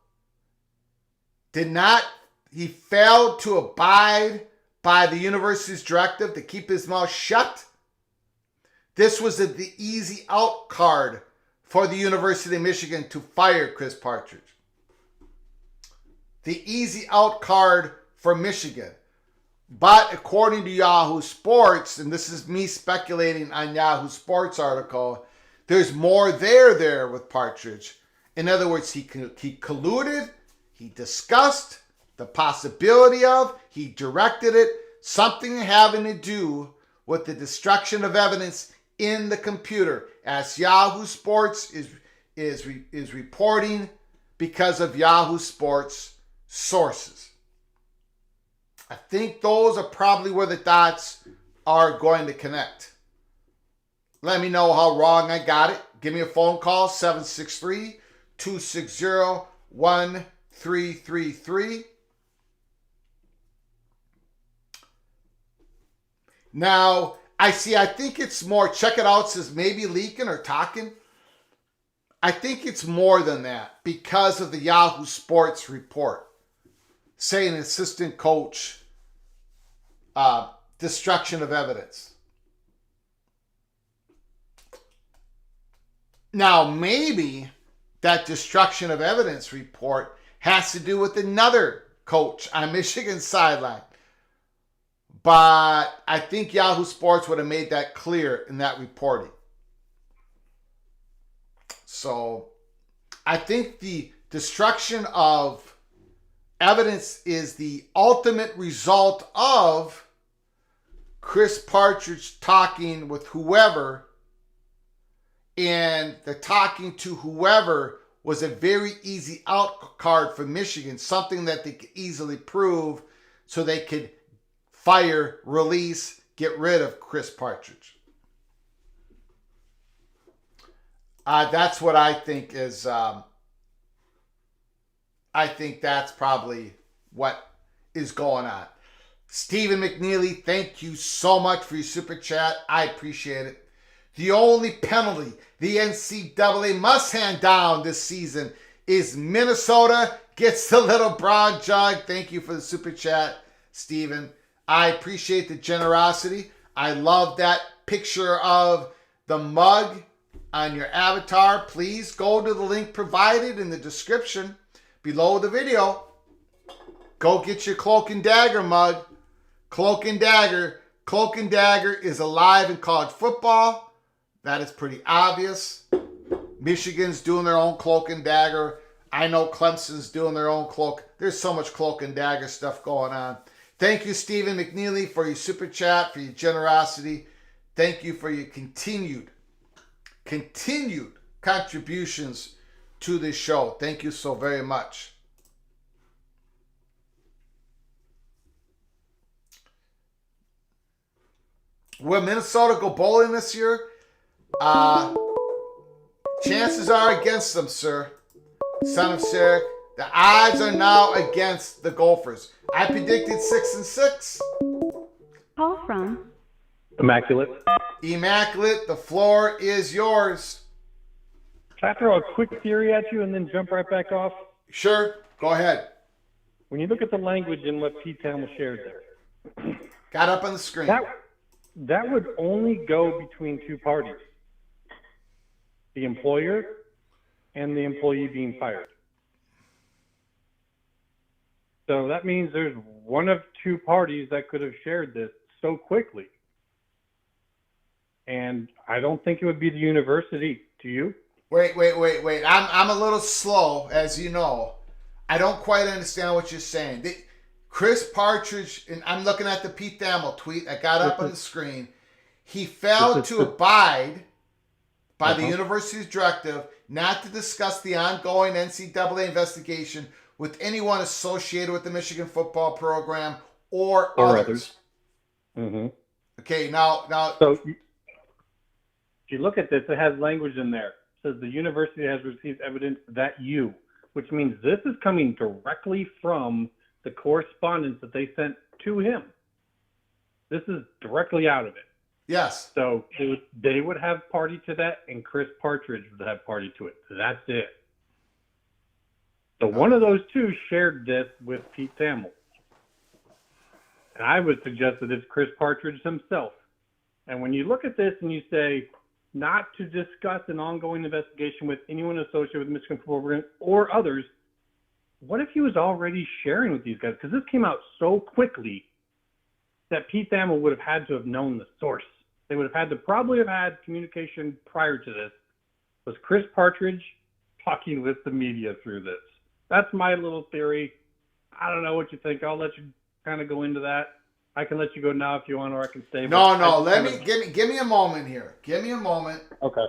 he failed to abide by the university's directive to keep his mouth shut. This was the easy out card for the University of Michigan to fire Chris Partridge. The easy out card for Michigan. But according to Yahoo Sports, and this is me speculating on Yahoo Sports article, there's more there with Partridge. In other words, he colluded, he discussed the possibility of, he directed it, something having to do with the destruction of evidence in the computer, as Yahoo Sports is reporting because of Yahoo Sports sources. I think those are probably where the dots are going to connect. Let me know how wrong I got it. Give me a phone call, 763-260-1333. Now, I think it's more, check it out, says maybe leaking or talking. I think it's more than that because of the Yahoo Sports report saying assistant coach, destruction of evidence. Now, maybe that destruction of evidence report has to do with another coach on Michigan's sideline. But I think Yahoo Sports would have made that clear in that reporting. So I think the destruction of evidence is the ultimate result of Chris Partridge talking with whoever, and the talking to whoever was a very easy out card for Michigan, something that they could easily prove so they could fire, release, get rid of Chris Partridge. That's what I think is, I think that's probably what is going on. Stephen McNeely, thank you so much for your super chat. I appreciate it. The only penalty the NCAA must hand down this season is Minnesota gets the little brown jug. Thank you for the super chat, Stephen. I appreciate the generosity. I love that picture of the mug on your avatar. Please go to the link provided in the description below the video. Go get your Cloak and Dagger mug. Cloak and Dagger. Cloak and Dagger is alive in college football. That is pretty obvious. Michigan's doing their own Cloak and Dagger. I know Clemson's doing their own Cloak. There's so much Cloak and Dagger stuff going on. Thank you, Stephen McNeely, for your super chat, for your generosity. Thank you for your continued contributions to this show. Thank you so very much. Will Minnesota go bowling this year? Chances are against them, sir. Son of Sarah. The odds are now against the Gophers. I predicted 6-6.
Call from
Immaculate.
Immaculate, the floor is yours.
Can I throw a quick theory at you and then jump right back off?
Sure, go ahead.
When you look at the language in what Pete Thamel shared there,
Got up on the screen.
that would only go between two parties. The employer and the employee being fired. So that means there's one of two parties that could have shared this so quickly. And I don't think it would be the university. Do you?
Wait. I'm a little slow, as you know. I don't quite understand what you're saying. Chris Partridge, and I'm looking at the Pete Thamel tweet that got up on the screen. He failed to abide by the university's directive not to discuss the ongoing NCAA investigation with anyone associated with the Michigan football program or others.
Mm-hmm.
Okay, now.
So if you look at this, it has language in there. It says the university has received evidence that which means this is coming directly from the correspondence that they sent to him. This is directly out of it.
Yes.
So they would have party to that, and Chris Partridge would have party to it. So that's it. So one of those two shared this with Pete Thamel. And I would suggest that it's Chris Partridge himself. And when you look at this and you say, not to discuss an ongoing investigation with anyone associated with Michigan football program or others, what if he was already sharing with these guys? Because this came out so quickly that Pete Thamel would have had to have known the source. They would have had to probably have had communication prior to this. Was Chris Partridge talking with the media through this? That's my little theory. I don't know what you think. I'll let you kind of go into that. I can let you go now if you want, or I can stay.
No. Give me a moment here. Give me a moment.
Okay.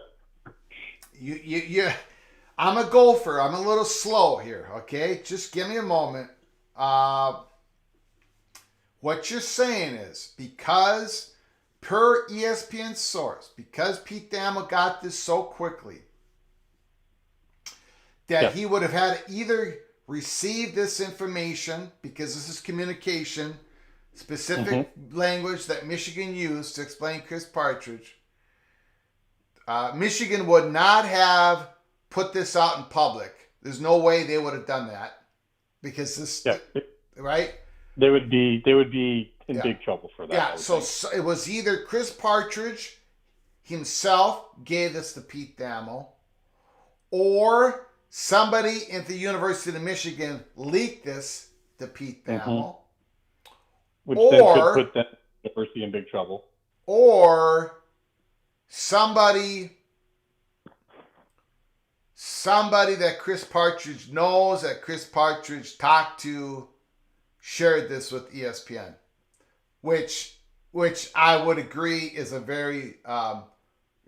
You. I'm a gopher. I'm a little slow here. Okay, just give me a moment. What you're saying is because per ESPN source, because Pete Thamel got this so quickly, that he would have had to either receive this information, because this is communication, specific language that Michigan used to explain Chris Partridge. Michigan would not have put this out in public. There's no way they would have done that, because this, right?
They would be in big trouble for that.
Yeah, so it was either Chris Partridge himself gave this to Pete Thamel, or somebody at the University of Michigan leaked this to Pete Thamel.
Which then could put that university in big trouble.
Or somebody that Chris Partridge knows, that Chris Partridge talked to, shared this with ESPN, which which I would agree is a very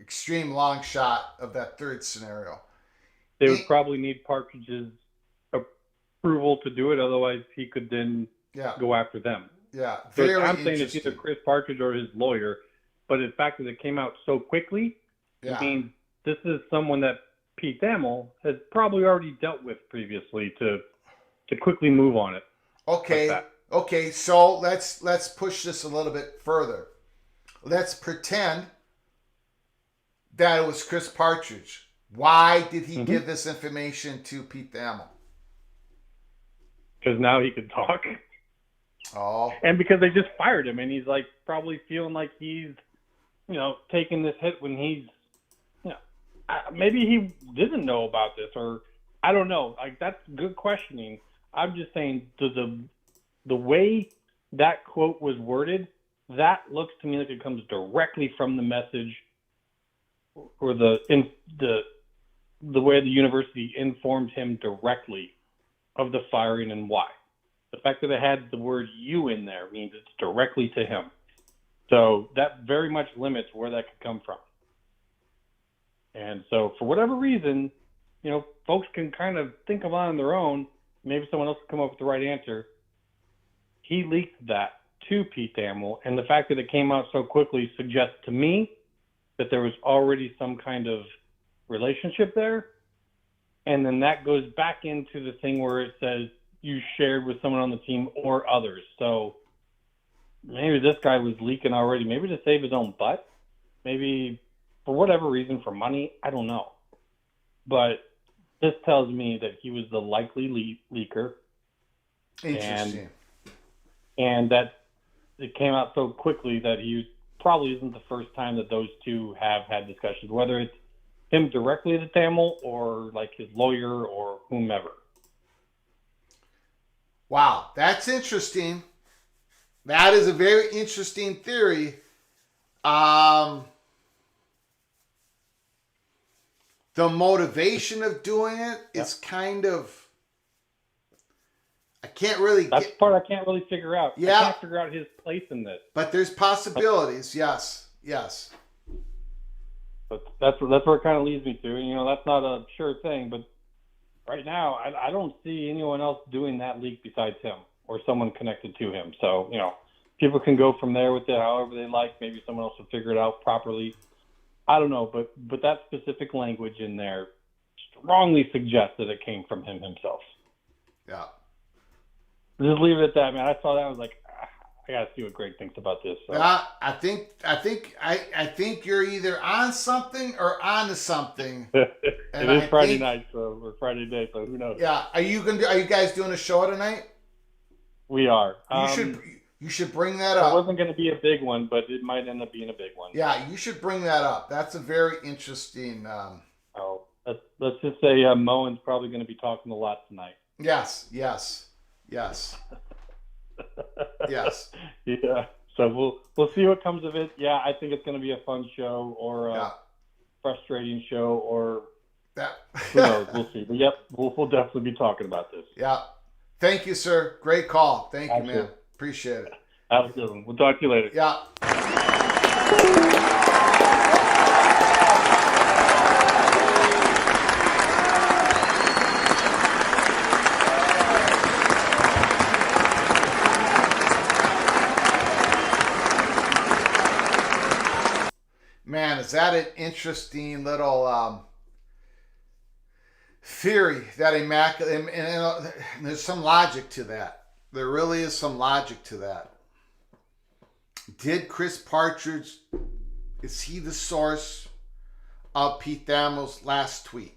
extreme long shot of that third scenario.
They would probably need Partridge's approval to do it. Otherwise, he could then go after them.
Yeah,
So
very
I'm saying it's
interesting.
either Chris Partridge or his lawyer. But the fact that it came out so quickly,
Yeah.
I mean, this is someone that Pete Thamel has probably already dealt with previously to quickly move on it.
Okay.
Like that.
Okay, so let's push this a little bit further. Let's pretend that it was Chris Partridge. Why did he give this information to Pete Thamel?
Because now he can talk.
Oh.
And because they just fired him, and he's like probably feeling like he's, taking this hit when he's, maybe he didn't know about this, or I don't know. Like, that's good questioning. I'm just saying, the way that quote was worded, that looks to me like it comes directly from the message, or the way the university informed him directly of the firing and why. The fact that it had the word "you" in there means it's directly to him. So that very much limits where that could come from. And so for whatever reason, folks can kind of think of on their own. Maybe someone else can come up with the right answer. He leaked that to Pete Thamel, and the fact that it came out so quickly suggests to me that there was already some kind of relationship there. And then that goes back into the thing where it says you shared with someone on the team or others. So maybe this guy was leaking already, maybe to save his own butt, maybe for whatever reason, for money, I don't know. But this tells me that he was the likely leaker.
Interesting.
And that it came out so quickly that he probably isn't the first time that those two have had discussions, whether it's him directly to Thamel or like his lawyer or whomever.
Wow, that's interesting. That is a very interesting theory. The motivation of doing it is kind of, I can't really
That's the part I can't really figure out.
Yeah.
I can't figure out his place in this.
but there's possibilities. Yes.
But that's where it kind of leads me to. That's not a sure thing, but right now I don't see anyone else doing that leak besides him or someone connected to him. So, people can go from there with it however they like. Maybe someone else will figure it out properly. I don't know, but that specific language in there strongly suggests that it came from him himself.
Yeah.
Just leave it at that, man. I saw that, I was like, I gotta see what Greg thinks about this. So.
Yeah, I think you're either on something or onto something.
It
And
is
I
Friday
think-
night, or Friday day, so who knows?
Yeah. Are you guys doing a show tonight?
We are.
You should bring that
It
up.
wasn't going to be a big one, but it might end up being a big one.
Yeah, you should bring that up. That's a very interesting.
Oh, let's just say Moen's probably going to be talking a lot tonight.
Yes.
Yeah. So we'll see what comes of it. Yeah, I think it's going to be a fun show or a frustrating show or who knows. We'll see. But yep, we'll definitely be talking about this.
Yeah. Thank you, sir. Great call. Thank you, man.
Absolutely.
Appreciate it.
Have a good one. We'll talk to you later.
Yeah. Man, is that an interesting little theory that immaculate, and there's some logic to that. There really is some logic to that. Did Chris Partridge, is he the source of Pete Thamel's last tweet?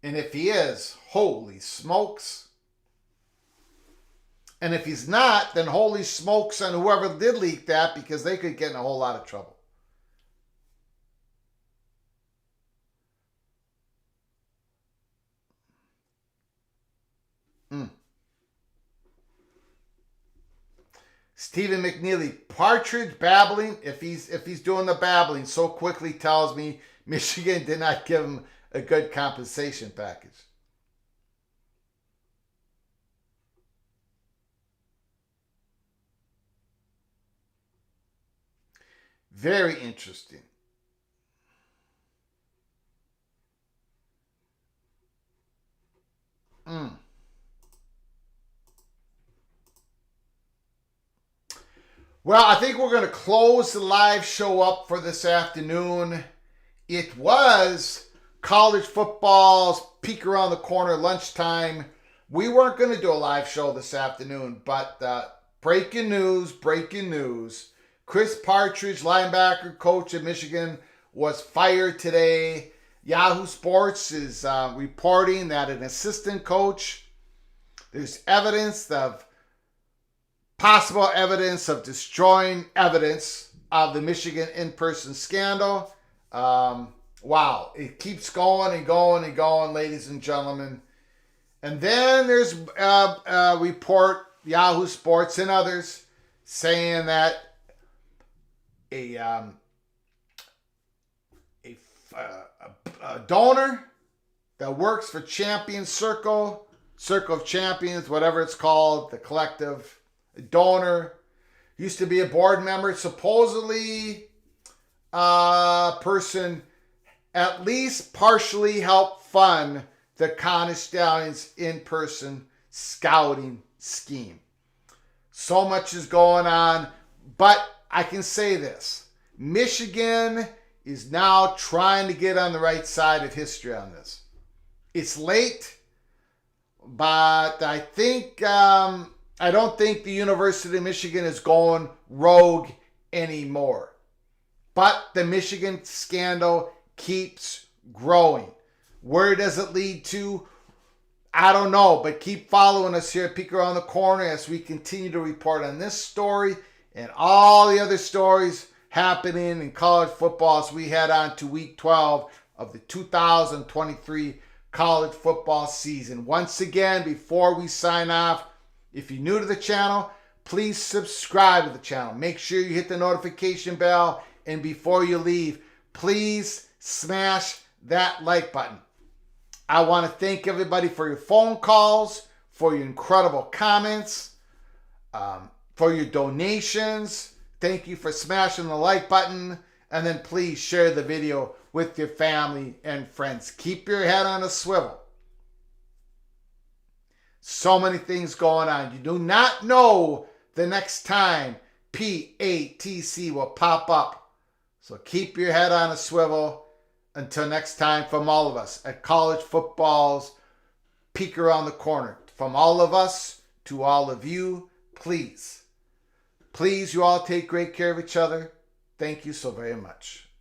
And if he is, holy smokes. And if he's not, then holy smokes on whoever did leak that, because they could get in a whole lot of trouble. Stephen McNeely, Partridge babbling. If he's doing the babbling so quickly, tells me Michigan did not give him a good compensation package. Very interesting. Well, I think we're going to close the live show up for this afternoon. It was college football's peek around the corner lunchtime. We weren't going to do a live show this afternoon, but breaking news. Chris Partridge, linebacker coach of Michigan, was fired today. Yahoo Sports is reporting that an assistant coach, there's possible evidence of destroying evidence of the Michigan in-person scandal. Wow, it keeps going and going and going, ladies and gentlemen. And then there's a report, Yahoo Sports and others, saying that a donor that works for Circle of Champions, whatever it's called, the collective, a donor, used to be a board member, supposedly a person at least partially helped fund the Connor Stallions in-person scouting scheme. So much is going on, but I can say this. Michigan is now trying to get on the right side of history on this. It's late, but I don't think the University of Michigan is going rogue anymore. But the Michigan scandal keeps growing. Where does it lead to? I don't know, but keep following us here at Peek Around the Corner as we continue to report on this story and all the other stories happening in college football as we head on to week 12 of the 2023 college football season. Once again, before we sign off, if you're new to the channel, please subscribe to the channel. Make sure you hit the notification bell, and before you leave, please smash that like button. I want to thank everybody for your phone calls, for your incredible comments, for your donations. Thank you for smashing the like button. And then please share the video with your family and friends. Keep your head on a swivel. So many things going on. You do not know the next time PATC will pop up. So keep your head on a swivel. Until next time, from all of us at College Football's Peek Around the Corner. From all of us to all of you, please you all take great care of each other. Thank you so very much.